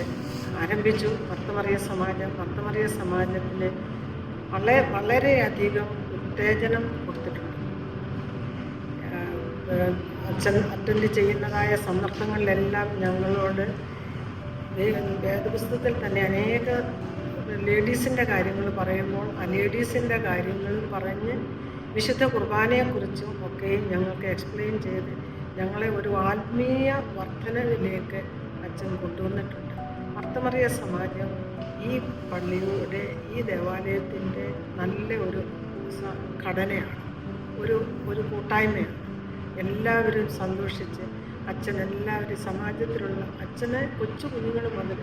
ആരംഭിച്ചു. ഭക്തമറിയ സമാജത്തിൽ വളരെയധികം ഉത്തേജനം കൊടുത്തിട്ടുണ്ട്. അച്ഛൻ അറ്റൻഡ് ചെയ്യുന്നതായ സന്ദർഭങ്ങളിലെല്ലാം ഞങ്ങളോട് വേദപുസ്തകത്തിൽ തന്നെ അനേക ലേഡീസിൻ്റെ കാര്യങ്ങൾ പറയുമ്പോൾ ആ ലേഡീസിൻ്റെ കാര്യങ്ങൾ പറഞ്ഞ് വിശുദ്ധ കുർബാനയെക്കുറിച്ചും ഒക്കെയും ഞങ്ങൾക്ക് എക്സ്പ്ലെയിൻ ചെയ്ത് ഞങ്ങളെ ഒരു ആത്മീയ വർധനവിലേക്ക് അച്ഛൻ കൊണ്ടുവന്നിട്ടുണ്ട്. ഭക്തമറിയ സമാജം ഈ പള്ളിയുടെ ഈ ദേവാലയത്തിൻ്റെ നല്ല ഒരു ഘടനയാണ്, ഒരു കൂട്ടായ്മയാണ്. എല്ലാവരും സന്തോഷിച്ച് അച്ഛൻ എല്ലാവരും സമാജത്തിലുള്ള അച്ഛനെ കൊച്ചു കുഞ്ഞുങ്ങൾ മുതൽ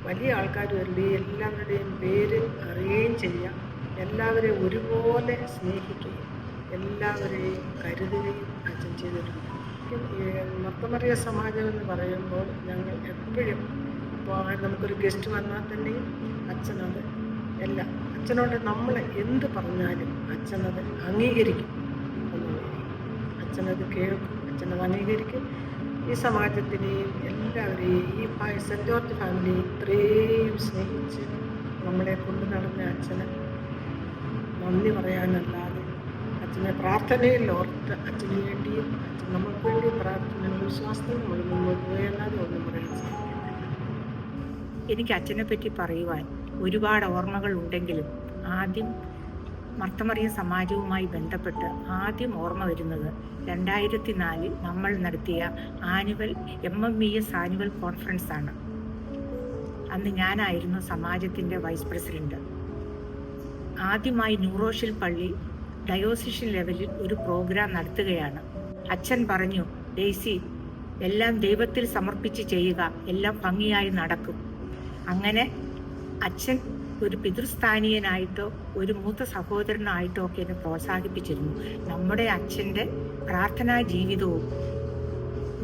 വലിയ ആൾക്കാർ വരികയും എല്ലാവരുടെയും പേര് അറിയുകയും ചെയ്യാം. എല്ലാവരെയും ഒരുപോലെ സ്നേഹിക്കുകയും എല്ലാവരെയും കരുതുകയും അച്ഛൻ ചെയ്തിട്ടുണ്ട്. ഈ ഭക്തമറിയ സമാജം എന്ന് പറയുമ്പോൾ ഞങ്ങൾ എപ്പോഴും ഇപ്പോൾ നമുക്കൊരു ഗസ്റ്റ് വന്നാൽ തന്നെയും അച്ഛനത് എല്ലാം അച്ഛനോട് നമ്മൾ എന്ത് പറഞ്ഞാലും അച്ഛനത് അംഗീകരിക്കും എന്നുള്ളതാണ്. അച്ഛനത് കേൾക്കും, അച്ഛനത് അംഗീകരിക്കും. ഈ സമാജത്തിനെയും എല്ലാവരെയും ഈ സെൻറ്റ് ജോർജ് ഫാമിലി ഇത്രയും സ്നേഹിച്ച് നമ്മളെ കൊണ്ടു നടന്ന അച്ഛന് നന്ദി പറയാനല്ലാതെ അച്ഛനെ പ്രാർത്ഥനയിൽ ഓർത്ത് അച്ഛന് വേണ്ടിയും അച്ഛൻ നമുക്ക് വേണ്ടി പ്രാർത്ഥന വിശ്വാസത്തിൽ നമ്മൾ മുന്നോട്ട് പോയല്ലാതെ ഒന്നും പറയാൻ സാധിക്കില്ല. എനിക്ക് അച്ഛനെ പറ്റി പറയുവാൻ ഒരുപാട് ഓർമ്മകൾ ഉണ്ടെങ്കിലും ആദ്യം മർത്തമറിയ സമാജവുമായി ബന്ധപ്പെട്ട് ആദ്യം ഓർമ്മ വരുന്നത് 2004 നമ്മൾ നടത്തിയ ആനുവൽ MMES ആനുവൽ കോൺഫറൻസ് ആണ്. അന്ന് ഞാനായിരുന്നു സമാജത്തിൻ്റെ വൈസ് പ്രസിഡന്റ്. ആദ്യമായി ന്യൂറോഷിൽ പള്ളി ഡയോസിഷൻ ലെവലിൽ ഒരു പ്രോഗ്രാം നടത്തുകയാണ്. അച്ഛൻ പറഞ്ഞു, ഡെയ്സി, എല്ലാം ദൈവത്തിൽ സമർപ്പിച്ച് ചെയ്യുക, എല്ലാം ഭംഗിയായി നടക്കും. അങ്ങനെ അച്ഛൻ ഒരു പിതൃസ്ഥാനീയനായിട്ടോ ഒരു മൂത്ത സഹോദരനായിട്ടോ ഒക്കെ എന്നെ പ്രോത്സാഹിപ്പിച്ചിരുന്നു. നമ്മുടെ അച്ഛൻ്റെ പ്രാർത്ഥനാ ജീവിതവും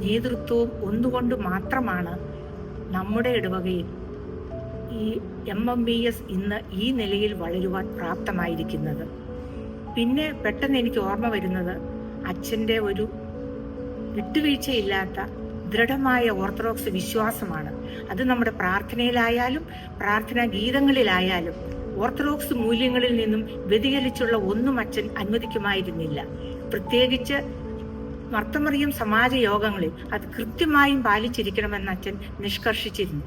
നേതൃത്വവും ഒന്നുകൊണ്ട് മാത്രമാണ് നമ്മുടെ ഇടവകയിൽ ഈ MMES ഇന്ന് ഈ നിലയിൽ വളരുവാൻ പ്രാപ്തമായിരിക്കുന്നത്. പിന്നെ പെട്ടെന്ന് എനിക്ക് ഓർമ്മ വരുന്നത് അച്ഛൻ്റെ ഒരു വിട്ടുവീഴ്ചയില്ലാത്ത ദൃഢമായ ഓർത്തഡോക്സ് വിശ്വാസമാണ്. അത് നമ്മുടെ പ്രാർത്ഥനയിലായാലും പ്രാർത്ഥനാ ഗീതങ്ങളിലായാലും ഓർത്തഡോക്സ് മൂല്യങ്ങളിൽ നിന്നും വ്യതിചലിച്ചുള്ള ഒന്നും അച്ഛൻ അനുവദിക്കുമായിരുന്നില്ല. പ്രത്യേകിച്ച് മർത്തമറിയം സമാജ യോഗങ്ങളിൽ അത് കൃത്യമായും പാലിച്ചിരിക്കണമെന്ന് അച്ഛൻ നിഷ്കർഷിച്ചിരുന്നു.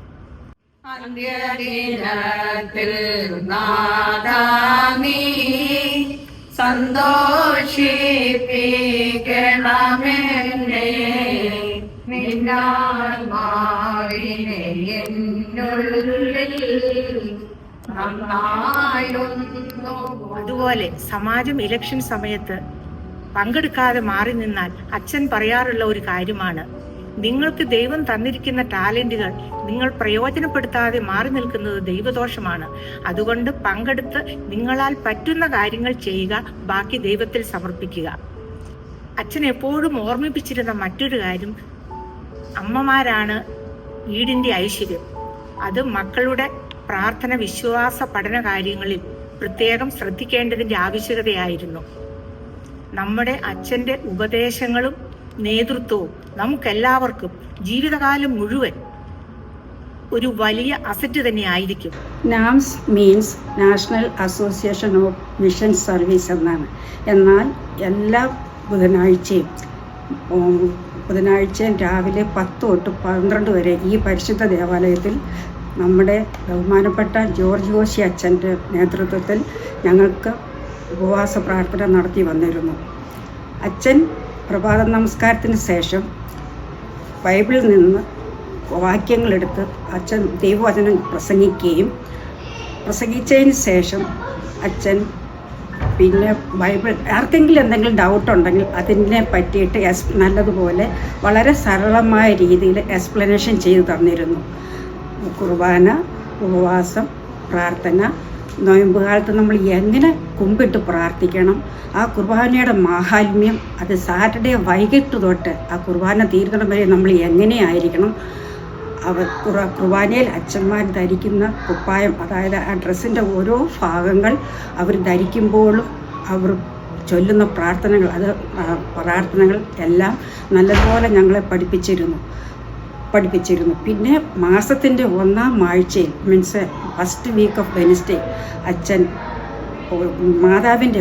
അതുപോലെ സമാജം ഇലക്ഷൻ സമയത്ത് പങ്കെടുക്കാതെ മാറി നിന്നാൽ അച്ഛൻ പറയാറുള്ള ഒരു കാര്യമാണ്, നിങ്ങൾക്ക് ദൈവം തന്നിരിക്കുന്ന ടാലന്റുകൾ നിങ്ങൾ പ്രയോജനപ്പെടുത്താതെ മാറി നിൽക്കുന്നത് ദൈവദോഷമാണ്. അതുകൊണ്ട് പങ്കെടുത്ത് നിങ്ങളാൽ പറ്റുന്ന കാര്യങ്ങൾ ചെയ്യുക, ബാക്കി ദൈവത്തിൽ സമർപ്പിക്കുക. അച്ഛൻ എപ്പോഴും ഓർമ്മിപ്പിച്ചിരുന്ന മറ്റൊരു കാര്യം, അമ്മമാരാണ് വീടിൻ്റെ ഐശ്വര്യം. അത് മക്കളുടെ പ്രാർത്ഥന, വിശ്വാസ, പഠന കാര്യങ്ങളിൽ പ്രത്യേകം ശ്രദ്ധിക്കേണ്ടതിൻ്റെ ആവശ്യകതയായിരുന്നു. നമ്മുടെ അച്ഛൻ്റെ ഉപദേശങ്ങളും നേതൃത്വവും നമുക്കെല്ലാവർക്കും ജീവിതകാലം മുഴുവൻ ഒരു വലിയ അസറ്റ് തന്നെ ആയിരിക്കും. NAMS means national association of mission service എന്നാണ്. എന്നാൽ എല്ലാ ബുധനാഴ്ചയും രാവിലെ 10 തൊട്ട് 12 വരെ ഈ പരിശുദ്ധ ദേവാലയത്തിൽ നമ്മുടെ ബഹുമാനപ്പെട്ട ജോർജ് കോശി അച്ഛൻ്റെ നേതൃത്വത്തിൽ ഞങ്ങൾക്ക് ഉപവാസ പ്രാർത്ഥന നടത്തി വന്നിരുന്നു. അച്ഛൻ പ്രഭാത നമസ്കാരത്തിന് ശേഷം ബൈബിളിൽ നിന്ന് വാക്യങ്ങളെടുത്ത് അച്ഛൻ ദൈവവചനം പ്രസംഗിച്ചതിന് ശേഷം അച്ഛൻ പിന്നെ ബൈബിൾ ആർക്കെങ്കിലും എന്തെങ്കിലും ഡൗട്ട് ഉണ്ടെങ്കിൽ അതിനെ പറ്റിയിട്ട് നല്ലതുപോലെ വളരെ സരളമായ രീതിയിൽ എക്സ്പ്ലനേഷൻ ചെയ്തു തന്നിരുന്നു. കുർബാന, ഉപവാസം, പ്രാർത്ഥന, നോയമ്പ് കാലത്ത് നമ്മൾ എങ്ങനെ കുമ്പിട്ട് പ്രാർത്ഥിക്കണം, ആ കുർബാനയുടെ മാഹാത്മ്യം, അത് സാറ്റർഡേ വൈകിട്ട് തൊട്ട് ആ കുർബാന തീർക്കണം വരെ നമ്മൾ എങ്ങനെയായിരിക്കണം, കുർബാനയിൽ അച്ഛന്മാർ ധരിക്കുന്ന കുപ്പായം, അതായത് ആ ഡ്രസ്സിൻ്റെ ഓരോ ഭാഗങ്ങൾ അവർ ധരിക്കുമ്പോഴും അവർ ചൊല്ലുന്ന പ്രാർത്ഥനകൾ എല്ലാം നല്ലതുപോലെ ഞങ്ങളെ പഠിപ്പിച്ചിരുന്നു. പിന്നെ മാസത്തിൻ്റെ 1-ാം ആഴ്ചയിൽ means first week of Wednesday അച്ഛൻ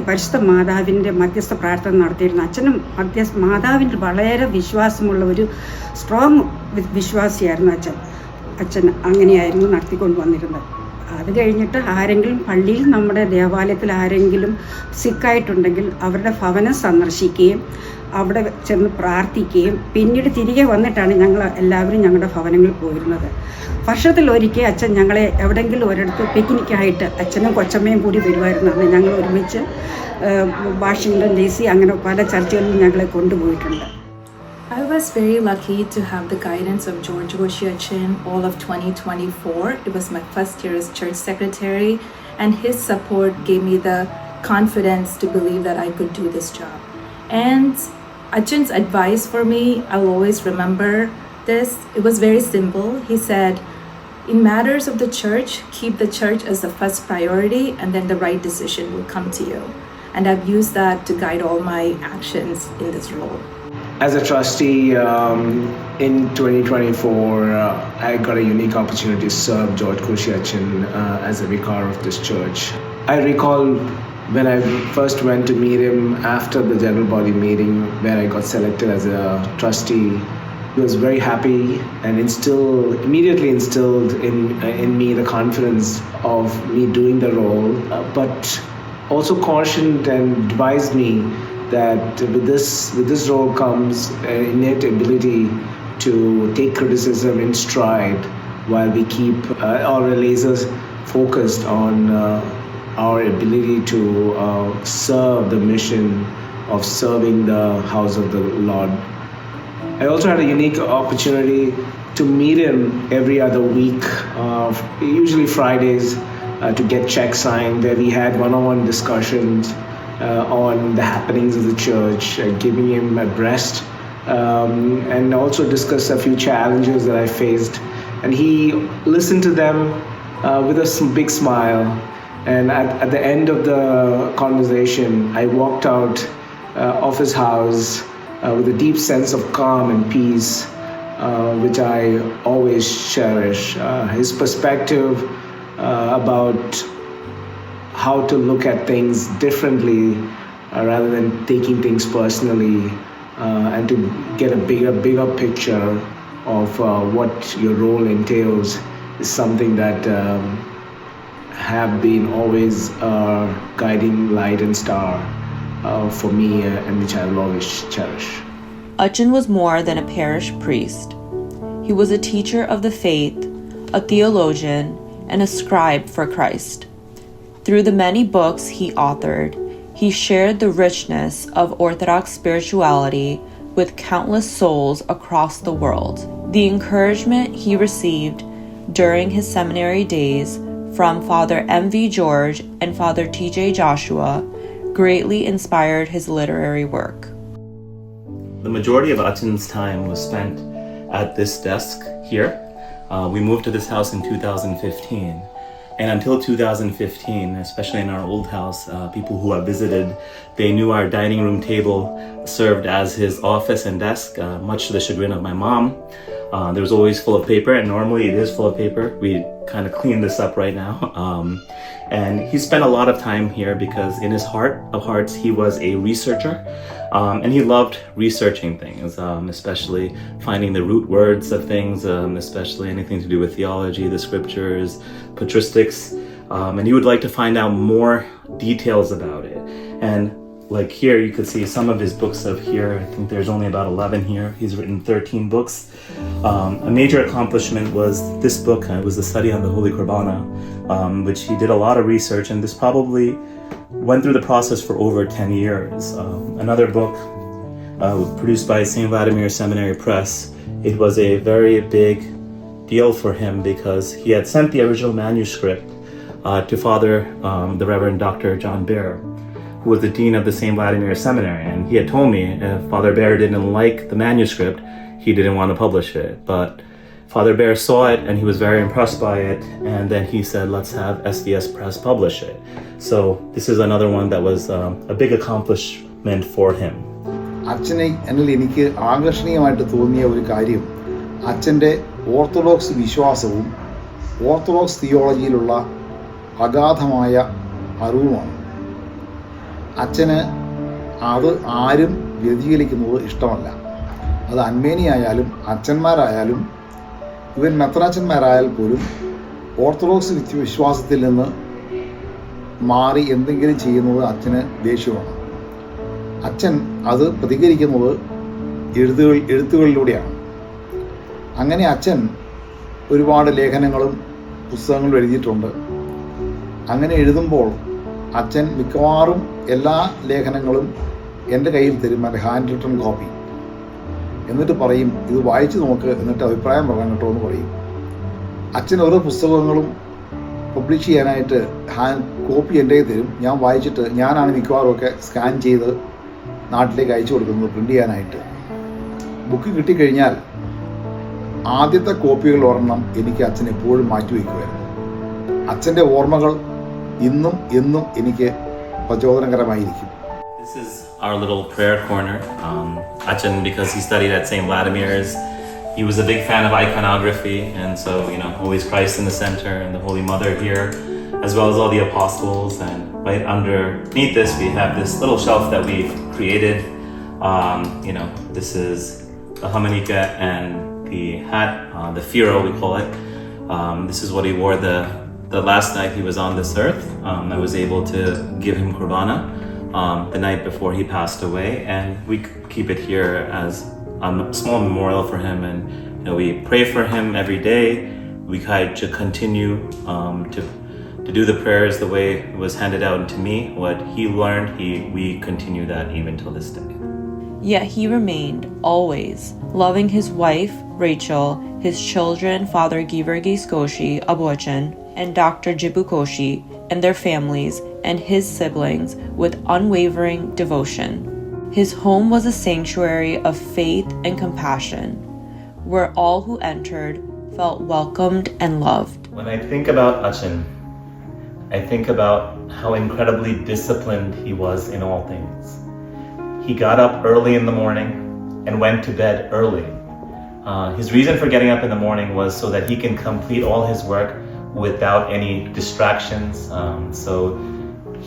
പരിശുദ്ധ മാതാവിൻ്റെ മധ്യസ്ഥ പ്രാർത്ഥന നടത്തിയിരുന്നു. അച്ഛനും മാതാവിൻ്റെ വളരെ വിശ്വാസമുള്ള ഒരു സ്ട്രോങ് വിശ്വാസിയായിരുന്നു അച്ഛൻ അങ്ങനെയായിരുന്നു നടത്തിക്കൊണ്ട് വന്നിരുന്നത്. അത് കഴിഞ്ഞിട്ട് ആരെങ്കിലും പള്ളിയിൽ, നമ്മുടെ ദേവാലയത്തിൽ ആരെങ്കിലും സിക്കായിട്ടുണ്ടെങ്കിൽ അവരുടെ ഭവനം സന്ദർശിക്കുകയും അവിടെ ചെന്ന് പ്രാർത്ഥിക്കുകയും പിന്നീട് തിരികെ വന്നിട്ടാണ് ഞങ്ങൾ എല്ലാവരും ഞങ്ങളുടെ ഭവനങ്ങളിൽ പോയിരുന്നത്. വർഷത്തിലൊരിക്കൽ അച്ഛൻ ഞങ്ങളെ എവിടെയെങ്കിലും ഒരിടത്ത് പിക്നിക്കായിട്ട് അച്ഛനും കൊച്ചമ്മയും കൂടി വരുമായിരുന്നു. അന്ന് ഞങ്ങൾ ഒരുമിച്ച് വാഷിങ്ടൺ DC അങ്ങനെ പല ചർച്ചകളിലും ഞങ്ങളെ കൊണ്ടുപോയിട്ടുണ്ട്. I was very lucky to have the guidance of George Goshi Achin all of 2024. It was my first year as church secretary, and his support gave me the confidence to believe that I could do this job. And Achin's advice for me, I'll always remember this. It was very simple. He said, in matters of the church, keep the church as the first priority, and then the right decision will come to you. And I've used that to guide all my actions in this role. As a trustee in 2024, I got a unique opportunity to serve George Goshi Achin as a vicar of this church. I recall when I first went to meet him after the general body meeting where I got selected as a trustee. He was very happy and immediately instilled in me the confidence of me doing the role, but also cautioned and advised me that with this role comes an innate ability to take criticism in stride while we keep our lasers focused on our ability to serve the mission of serving the house of the Lord. I also had a unique opportunity to meet him every other week, usually Fridays, to get checks signed, where we had one-on-one discussions on the happenings of the church, giving him abreast, and also discuss a few challenges that I faced. And he listened to them with a big smile. And at the end of the conversation, I walked out of his house with a deep sense of calm and peace, which I always cherish. His perspective about how to look at things differently rather than taking things personally, and to get a bigger picture of what your role entails is something that have been always a guiding light and star for me, and which I will always cherish. Achin was more than a parish priest. He was a teacher of the faith, a theologian, and a scribe for Christ. Through the many books he authored, he shared the richness of Orthodox spirituality with countless souls across the world. The encouragement he received during his seminary days from Father M.V. George and Father T.J. Joshua greatly inspired his literary work. The majority of Achin's time was spent at this desk here. We moved to this house in 2015. And until 2015, especially in our old house, people who have visited, they knew our dining room table served as his office and desk, much to the chagrin of my mom. There was always full of paper, and normally it is full of paper. We kind of cleaned this up right now. And he spent a lot of time here because in his heart of hearts, he was a researcher. And he loved researching things, especially finding the root words of things, especially anything to do with theology, the scriptures, patristics. And he would like to find out more details about it. And like here, you could see some of his books of here. I think there's only about 11 here. He's written 13 books. A major accomplishment was this book. It was the study on the Holy Qurbana, which he did a lot of research, and this probably went through the process for over 10 years. Another book produced by St. Vladimir Seminary Press. It was a very big deal for him because he had sent the original manuscript to Father, the Reverend Dr. John Bear, who was the Dean of the St. Vladimir Seminary. And he had told me if Father Bear didn't like the manuscript, he didn't want to publish it. But Father Bear saw it and he was very impressed by it. And then he said, let's have SDS Press publish it. So this is another one that was a big accomplishment for him. എന്നിൽ എനിക്ക് ആകർഷണീയമായിട്ട് തോന്നിയ ഒരു കാര്യം അച്ഛൻ്റെ orthodox വിശ്വാസവും orthodox തിയോളജിയിലുള്ള അഗാധമായ അറിവുമാണ്. അച്ഛന് അത് ആരും വ്യതിചലിക്കുന്നത് ഇഷ്ടമല്ല. അത് അന്മേനിയായാലും അച്ഛന്മാരായാലും ഇവൻ മെത്രാച്ചന്മാരായാൽ പോലും ഓർത്തഡോക്സ് വിശ്വാസത്തിൽ നിന്ന് മാറി എന്തെങ്കിലും ചെയ്യുന്നത് അച്ഛന് ദേഷ്യമാണ്. അച്ഛൻ അത് പ്രതികരിക്കുന്നത് എഴുത്തുകളിലൂടെയാണ്. അങ്ങനെ അച്ഛൻ ഒരുപാട് ലേഖനങ്ങളും പുസ്തകങ്ങളും എഴുതിയിട്ടുണ്ട്. അങ്ങനെ എഴുതുമ്പോൾ അച്ഛൻ മിക്കവാറും എല്ലാ ലേഖനങ്ങളും എൻ്റെ കയ്യിൽ തരും, എൻ്റെ ഹാൻഡ് റിട്ടൺ കോപ്പി. എന്നിട്ട് പറയും, ഇത് വായിച്ചു നോക്ക്, എന്നിട്ട് അഭിപ്രായം പറയാൻ കേട്ടോ എന്ന് പറയും. അച്ഛൻ ഓരോ പുസ്തകങ്ങളും പബ്ലിഷ് ചെയ്യാനായിട്ട് കോപ്പി എൻ്റെ കയ്യിൽ തരും. ഞാൻ വായിച്ചിട്ട് ഞാനാണ് മിക്കവാറും ഒക്കെ സ്കാൻ ചെയ്ത് നാട്ടിലേക്ക് അയച്ചു കൊടുക്കുന്നത് പ്രിൻ്റ് ചെയ്യാനായിട്ട്. ബുക്ക് കിട്ടിക്കഴിഞ്ഞാൽ ആദ്യത്തെ കോപ്പികൾ ഒരെണ്ണം എനിക്ക് അച്ഛൻ എപ്പോഴും മാറ്റിവെക്കുമായിരുന്നു. അച്ഛൻ്റെ ഓർമ്മകൾ ഇന്നും എന്നും എനിക്ക് പ്രചോദനകരമായിരിക്കും. This is our little prayer corner. Achan, because he studied at St. Vladimir's, he was a big fan of iconography, and so, always Christ in the center and the Holy Mother here, as well as all the apostles. And right underneath this, we have this little shelf that we've created. This is the harmonica and the hat, the firo we call it. This is what he wore the last night he was on this earth. I was able to give him Qurbana the night before he passed away, and we keep it here as a small memorial for him. And we pray for him every day. We try to continue to do the prayers the way it was handed out to me. What he learned, we continue that even till this day. Yet he remained always loving his wife, Rachel, his children, Father Givergis Koshi Abochin, and Dr. Jibu Koshi, and their families, and his siblings with unwavering devotion. His home was a sanctuary of faith and compassion, where all who entered felt welcomed and loved. When I think about Achan, I think about how incredibly disciplined he was in all things. He got up early in the morning and went to bed early. His reason for getting up in the morning was so that he can complete all his work without any distractions. So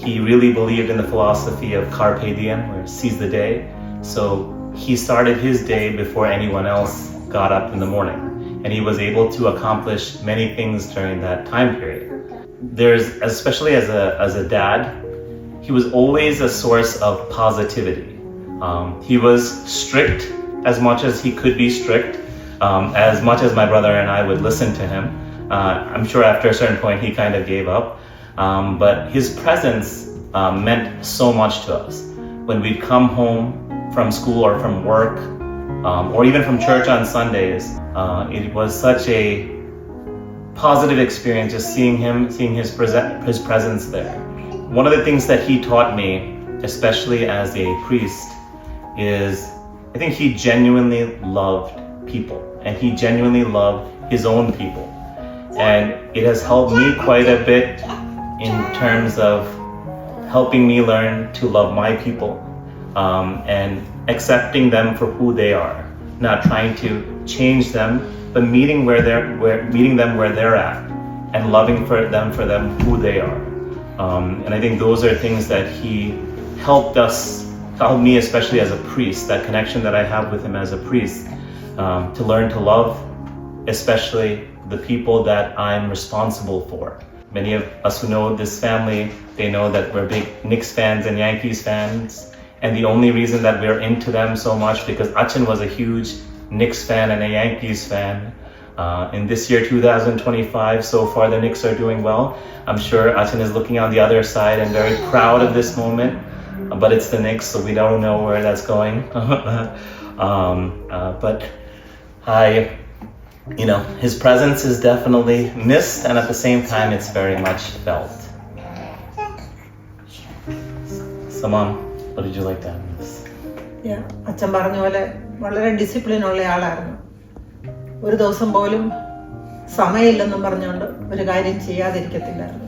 he really believed in the philosophy of carpe diem, or seize the day. So he started his day before anyone else got up in the morning, and he was able to accomplish many things during that time period. Especially as a dad, he was always a source of positivity. He was strict as much as he could be strict, as much as my brother and I would listen to him. I'm sure after a certain point he kind of gave up. But his presence meant so much to us. When we'd come home from school or from work, or even from church on Sundays, it was such a positive experience just seeing his presence there. One of the things that he taught me, especially as a priest, is I think he genuinely loved people, and he genuinely loved his own people. And it has helped me quite a bit in terms of helping me learn to love my people, and accepting them for who they are, not trying to change them, but meeting them where they're at, and loving them who they are. And I think those are things that he helped me, especially as a priest, that connection that I have with him as a priest, to learn to love, especially the people that I'm responsible for. Many of us who know this family, they know that we're big Knicks fans and Yankees fans, and the only reason that we're into them so much because Achan was a huge Knicks fan and a Yankees fan. In this year 2025, so far the Knicks are doing well. I'm sure Achan is looking on the other side and very proud of this moment, but it's the Knicks, so we don't know where that's going. But I you know, his presence is definitely missed, and at the same time, it's very much felt. So, Mom, what did you like to add in this? അച്ഛൻ പറഞ്ഞ പോലെ വളരെ discipline ഉള്ള ആളായിരുന്നു. ഒരു ദിവസം പോലും സമയമില്ലെന്നും പറഞ്ഞുകൊണ്ട് ഒരു കാര്യം ചെയ്യാതിരിക്കത്തില്ലായിരുന്നു.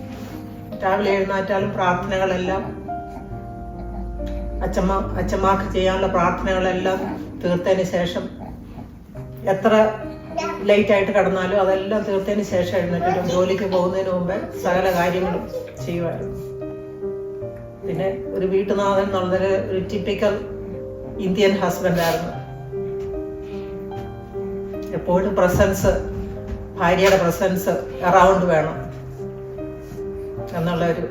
രാവിലെ എഴുന്നേറ്റാലും പ്രാർത്ഥനകളെല്ലാം അച്ഛന്മാർക്ക് ചെയ്യാനുള്ള പ്രാർത്ഥനകളെല്ലാം തീർത്തതിന് ശേഷം എത്ര ലേറ്റ് ആയിട്ട് കിടന്നാലും അതെല്ലാം തീർത്തതിന് ശേഷം എഴുന്നേറ്റിട്ടും ജോലിക്ക് പോകുന്നതിന് മുമ്പേ സകല കാര്യങ്ങളും ചെയ്യുമായിരുന്നു. പിന്നെ ഒരു വീട്ടുനാഥൻ എന്നുള്ളതൊരു ഒരു ടിപ്പിക്കൽ ഇന്ത്യൻ ഹസ്ബൻഡായിരുന്നു. എപ്പോഴും പ്രസൻസ്, ഭാര്യയുടെ പ്രസൻസ് അറൗണ്ട് വേണം എന്നുള്ളൊരു,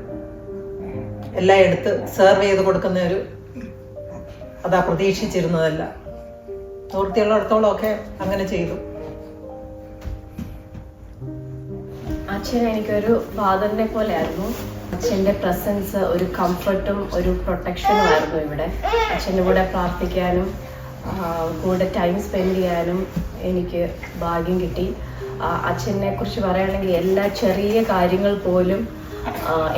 എല്ലാം എടുത്ത് സെർവ് ചെയ്ത് കൊടുക്കുന്ന ഒരു, അതാ പ്രതീക്ഷിച്ചിരുന്നതല്ല. നിവൃത്തിയുള്ളിടത്തോളം ഒക്കെ അങ്ങനെ ചെയ്തു. അച്ഛൻ എനിക്കൊരു ഫാദറിനെ പോലെ ആയിരുന്നു. അച്ഛൻ്റെ പ്രസൻസ് ഒരു കംഫർട്ടും ഒരു പ്രൊട്ടക്ഷനും ആയിരുന്നു ഇവിടെ. അച്ഛൻ്റെ കൂടെ പ്രാർത്ഥിക്കാനും കൂടെ ടൈം സ്പെൻഡ് ചെയ്യാനും എനിക്ക് ഭാഗ്യം കിട്ടി. അച്ഛനെ കുറിച്ച് പറയുകയാണെങ്കിൽ എല്ലാ ചെറിയ കാര്യങ്ങൾ പോലും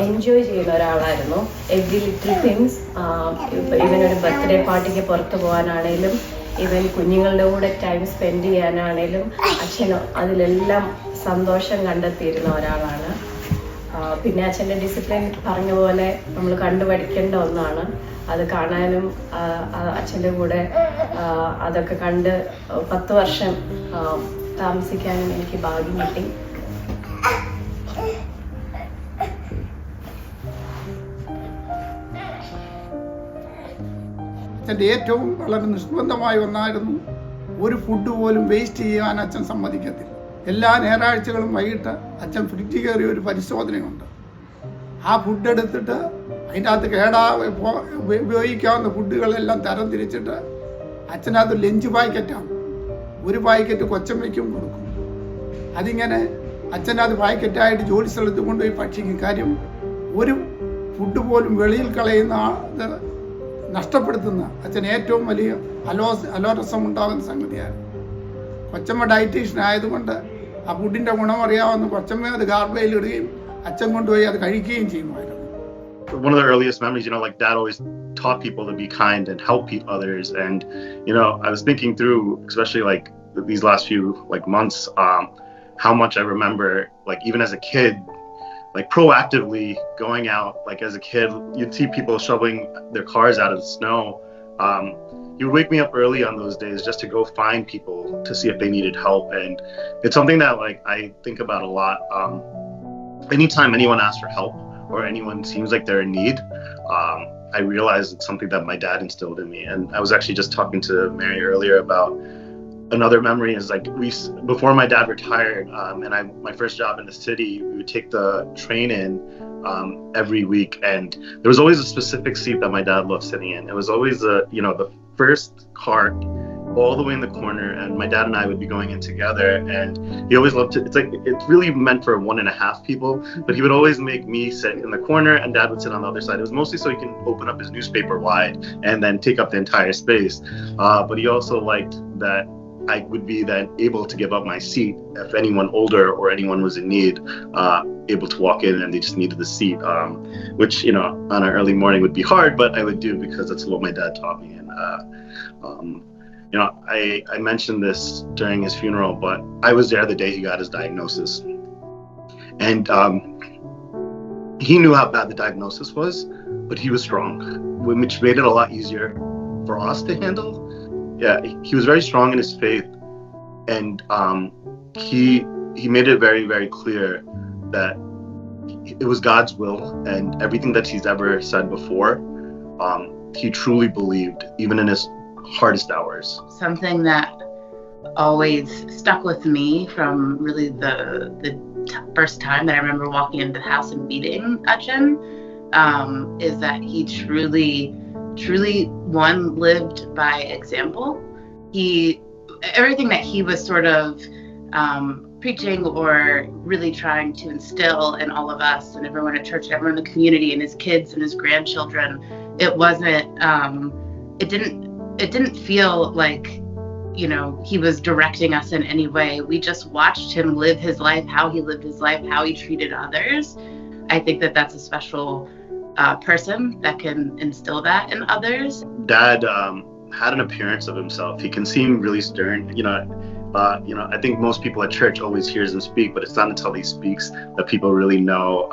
എൻജോയ് ചെയ്യുന്ന ഒരാളായിരുന്നു. എവറി ലിറ്റിൽ തിങ്സ്, ഇവനൊരു ബർത്ത്ഡേ പാർട്ടിക്ക് പുറത്ത് പോകാനാണേലും ഇവൻ കുഞ്ഞുങ്ങളുടെ കൂടെ ടൈം സ്പെൻഡ് ചെയ്യാനാണേലും അച്ഛൻ അതിലെല്ലാം സന്തോഷം കണ്ടെത്തിയിരുന്ന ഒരാളാണ്. പിന്നെ അച്ഛൻ്റെ ഡിസിപ്ലിൻ പറഞ്ഞ പോലെ നമ്മൾ കണ്ടുപഠിക്കേണ്ട ഒന്നാണ്. അത് കാണാനും അച്ഛൻ്റെ കൂടെ അതൊക്കെ കണ്ട് 10 വർഷം താമസിക്കാനും എനിക്ക് ഭാഗ്യം കിട്ടി. അച്ഛൻ്റെ ഏറ്റവും വളരെ നിഷ്പന്ദമായ ഒന്നായിരുന്നു, ഒരു ഫുഡ് പോലും വേസ്റ്റ് ചെയ്യാൻ അച്ഛൻ സമ്മതിക്കത്തില്ല. എല്ലാ ഞായറാഴ്ചകളും വൈകിട്ട് അച്ഛൻ ഫ്രിഡ്ജിൽ കയറി ഒരു പരിശോധനയുണ്ട്. ആ ഫുഡ് എടുത്തിട്ട് അതിൻ്റെ അകത്ത് ഉപയോഗിക്കാവുന്ന ഫുഡുകളെല്ലാം തരം തിരിച്ചിട്ട് അച്ഛനകത്ത് ലഞ്ച് പാക്കറ്റാണ്, ഒരു പാക്കറ്റ് കൊച്ചമ്മയ്ക്കും കൊടുക്കും. അതിങ്ങനെ അച്ഛനത് പാക്കറ്റായിട്ട് ജോലി സ്ഥലത്ത് കൊണ്ടുപോയി ഭക്ഷിക്കും. കാര്യം ഒരു ഫുഡ് പോലും വെളിയിൽ കളയുന്ന അത് നഷ്ടപ്പെടുത്തുന്ന അച്ഛൻ ഏറ്റവും വലിയ അലോരസം ഉണ്ടാകുന്ന സംഗതിയായിരുന്നു. കൊച്ചമ്മ ഡയറ്റീഷ്യൻ ആയതുകൊണ്ട് ആ ഫുഡിൻ്റെ ഗുണം അറിയാവുന്ന കൊച്ചമ്മ അത് ഗാർബേജിൽ ഇടുകയും അച്ഛൻ കൊണ്ടുപോയി അത് കഴിക്കുകയും ചെയ്യുമായിരുന്നു. One of the earliest memories, like Dad always taught people to be kind and help others. And, I was thinking through, especially like these last few months, how much I remember, even as a kid, proactively going out. As a kid, you'd see people shoveling their cars out of the snow. He would wake me up early on those days just to go find people to see if they needed help. And it's something that I think about a lot. Anytime anyone asks for help or anyone seems like they're in need, I realize it's something that my dad instilled in me. And I was actually just talking to Mary earlier about another memory is before my dad retired, and my first job in the city, we would take the train in every week, and there was always a specific seat that my dad loved sitting in. It was always the first cart all the way in the corner, and my dad and I would be going in together, and he always loved to, it's really meant for 1.5 people, but he would always make me sit in the corner and Dad would sit on the other side. It was mostly so he can open up his newspaper wide and then take up the entire space, but he also liked that I would be then able to give up my seat if anyone older or anyone was in need, able to walk in and they just needed the seat, which on an early morning would be hard, but I would do because that's what my dad taught me. And I mentioned this during his funeral, but I was there the day he got his diagnosis, and he knew how bad the diagnosis was, but he was strong, which made it a lot easier for us to handle. Yeah, he was very strong in his faith, and he made it very, very clear that it was God's will, and everything that he's ever said before, he truly believed, even in his hardest hours. Something that always stuck with me from really the first time that I remember walking into the house and meeting Achin, is that he truly lived by example. Everything that he was sort of preaching or really trying to instill in all of us and everyone at church, everyone in the community and his kids and his grandchildren, it didn't feel like he was directing us in any way. We just watched him live his life, how he lived his life, how he treated others. I think that that's a special person that can instill that in others. Dad had an appearance of himself. He can seem really stern. I think most people at church always hears him speak, but it's not until he speaks that people really know,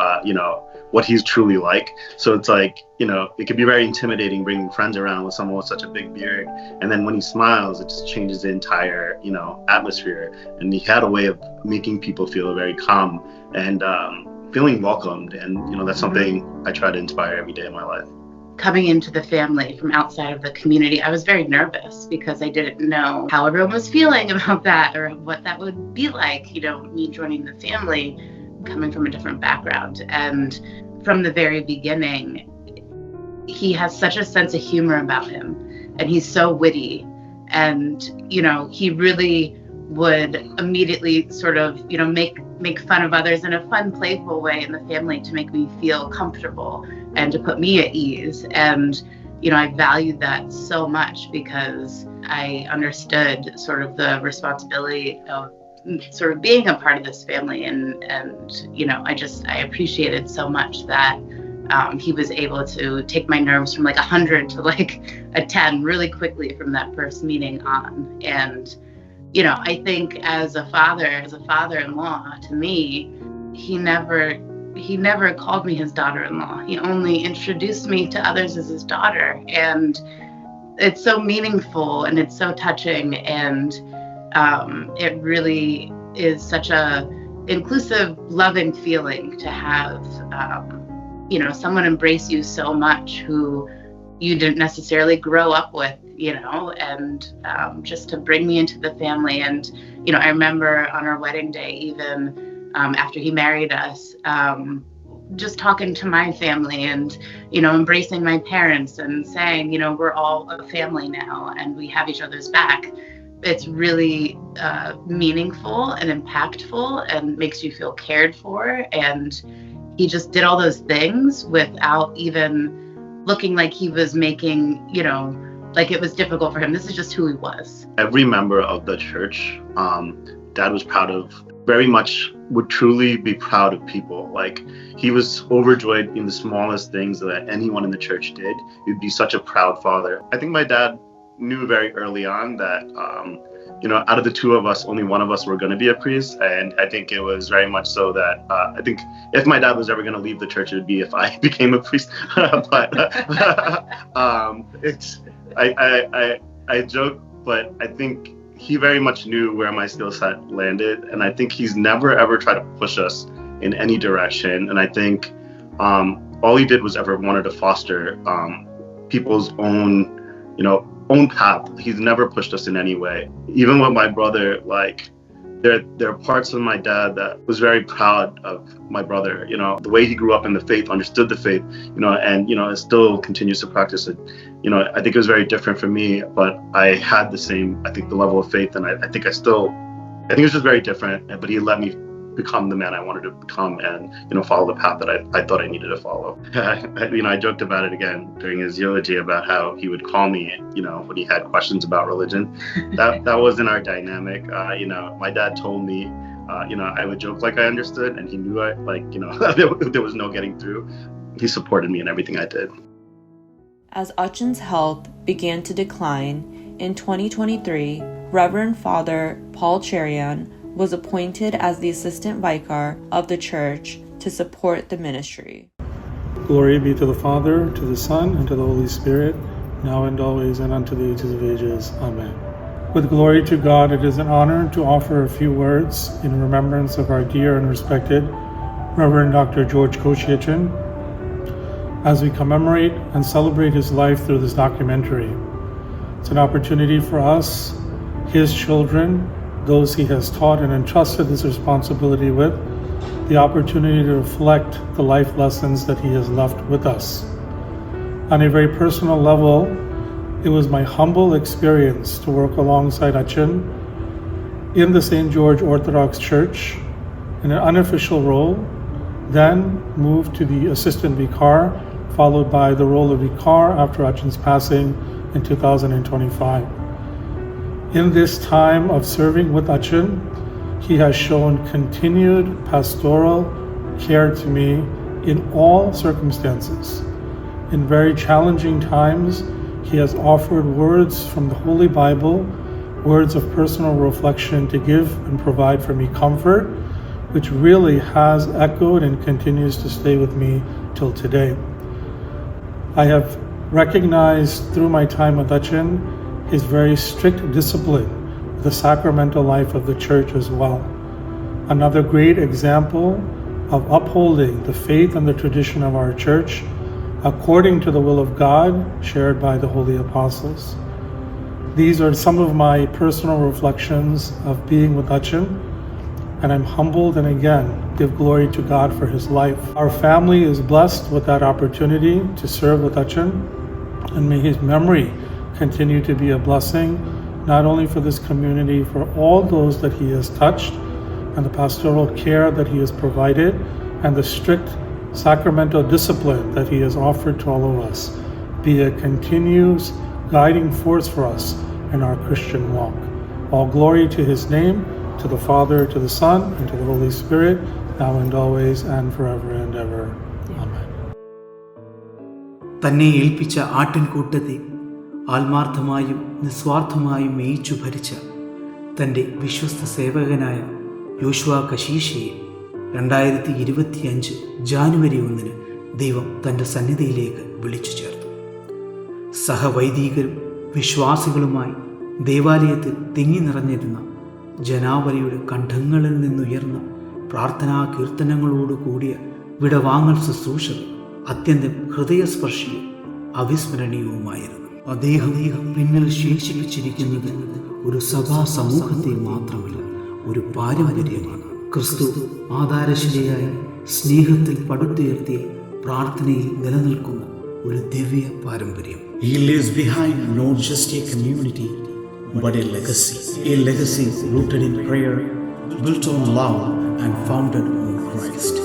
what he's truly like. So it's like, it can be very intimidating bringing friends around with someone with such a big beard. And then when he smiles, it just changes the entire, atmosphere. And he had a way of making people feel very calm and feeling welcomed. And, that's something I try to inspire every day of my life. Coming into the family from outside of the community, I was very nervous because I didn't know how everyone was feeling about that or what that would be like, me joining the family, coming from a different background. And from the very beginning, he has such a sense of humor about him, and he's so witty. And, he really would immediately sort of, make fun of others in a fun, playful way in the family to make me feel comfortable and to put me at ease. And, I valued that so much because I understood sort of the responsibility of sort of being a part of this family. And I appreciated so much that he was able to take my nerves from like 100 to like a 10 really quickly from that first meeting on. And I think as a father-in-law to me, he never called me his daughter-in-law. He only introduced me to others as his daughter. And it's so meaningful and it's so touching. And it really is such a inclusive, loving feeling to have, someone embrace you so much who you didn't necessarily grow up with, and just to bring me into the family. And, I remember on our wedding day, even after he married us, just talking to my family and, embracing my parents and saying, we're all a family now and we have each other's back. It's really meaningful and impactful and makes you feel cared for. And he just did all those things without even looking like he was making, like it was difficult for him. This is just who he was. Every member of the church, Dad was proud of, very much would truly be proud of people. Like he was overjoyed in the smallest things that anyone in the church did. He'd be such a proud father. I think my dad knew very early on that, out of the two of us, only one of us were going to be a priest. And I think it was very much so that I think if my dad was ever going to leave the church, it would be if I became a priest. But I joke, but I think he very much knew where my skill set landed. And I think he's never, ever tried to push us in any direction. And I think all he did was ever wanted to foster people's own, own path. He's never pushed us in any way. Even with my brother, like there are parts of my dad that was very proud of my brother, the way he grew up in the faith, understood the faith, and, still continues to practice it. I think it was very different for me, but I had the same, I think the level of faith. And I think it was just very different, but he let me become the man I wanted to become and, follow the path that I thought I needed to follow. I joked about it again during his eulogy about how he would call me, when he had questions about religion. That wasn't our dynamic. My dad told me, I would joke like I understood, and he knew there was no getting through. He supported me in everything I did. As Achin's health began to decline, in 2023, Reverend Father Paul Cherian was appointed as the assistant vicar of the church to support the ministry. Glory be to the Father, to the Son, and to the Holy Spirit, now and always, and unto the ages of ages. Amen. With glory to God, it is an honor to offer a few words in remembrance of our dear and respected Reverend Dr. George Koshi Achin, as we commemorate and celebrate his life through this documentary. It's an opportunity for us, his children, those he has taught and entrusted this responsibility with, the opportunity to reflect the life lessons that he has left with us. On a very personal level, it was my humble experience to work alongside Achin in the St. George Orthodox Church in an unofficial role, then moved to the assistant vicar, followed by the role of vicar after Achin's passing in 2025. In this time of serving with Achin, he has shown continued pastoral care to me in all circumstances. In very challenging times, he has offered words from the Holy Bible, words of personal reflection to give and provide for me comfort, which really has echoed and continues to stay with me till today. I have recognized through my time with Achin his very strict discipline of the sacramental life of the church as well. Another great example of upholding the faith and the tradition of our church according to the will of God shared by the Holy Apostles. These are some of my personal reflections of being with Achin, and I'm humbled and again give glory to God for his life. Our family is blessed with that opportunity to serve with Achin, and may his memory continue to be a blessing, not only for this community, for all those that he has touched, and the pastoral care that he has provided, and the strict sacramental discipline that he has offered to all of us, be a continuous guiding force for us in our Christian walk. All glory to his name, to the Father, to the Son, and to the Holy Spirit, now and always, and forever and ever. Amen. തന്നെ ഏൽപ്പിച്ച ആട്ടിൻകൂട്ടത്തെ ആത്മാർത്ഥമായും നിസ്വാർത്ഥമായും മേയിച്ചു ഭരിച്ച തൻ്റെ വിശ്വസ്ത സേവകനായ യോശുവ കശീശയെ 2025 ജാനുവരി 1 ദൈവം തൻ്റെ സന്നിധിയിലേക്ക് വിളിച്ചു ചേർത്തു. സഹവൈദികരും വിശ്വാസികളുമായി ദേവാലയത്തിൽ തിങ്ങി നിറഞ്ഞിരുന്ന ജനാവലിയുടെ കണ്ഠങ്ങളിൽ നിന്നുയർന്ന പ്രാർത്ഥനാ കീർത്തനങ്ങളോട് കൂടിയ വിടവാങ്ങൽ ശുശ്രൂഷകൾ അത്യന്തം ഹൃദയസ്പർശിയും അവിസ്മരണീയവുമായിരുന്നു. അദ്ദേഹം പിന്നിൽ ശേഷിപ്പിച്ചിരിക്കുന്നത് ഒരു സഭാ സമൂഹത്തെ മാത്രമല്ല, ഒരു പാരമ്പര്യമാണ്. ക്രിസ്തു ആധാരശിലയായി സ്നേഹത്തിൽ പടുത്തുയർത്തിയ പ്രാർത്ഥനയിൽ നിലനിൽക്കുന്ന ഒരു ദിവ്യ പാരമ്പര്യം. He leaves behind not just a community, but a legacy rooted in prayer, built on love, and founded on Christ.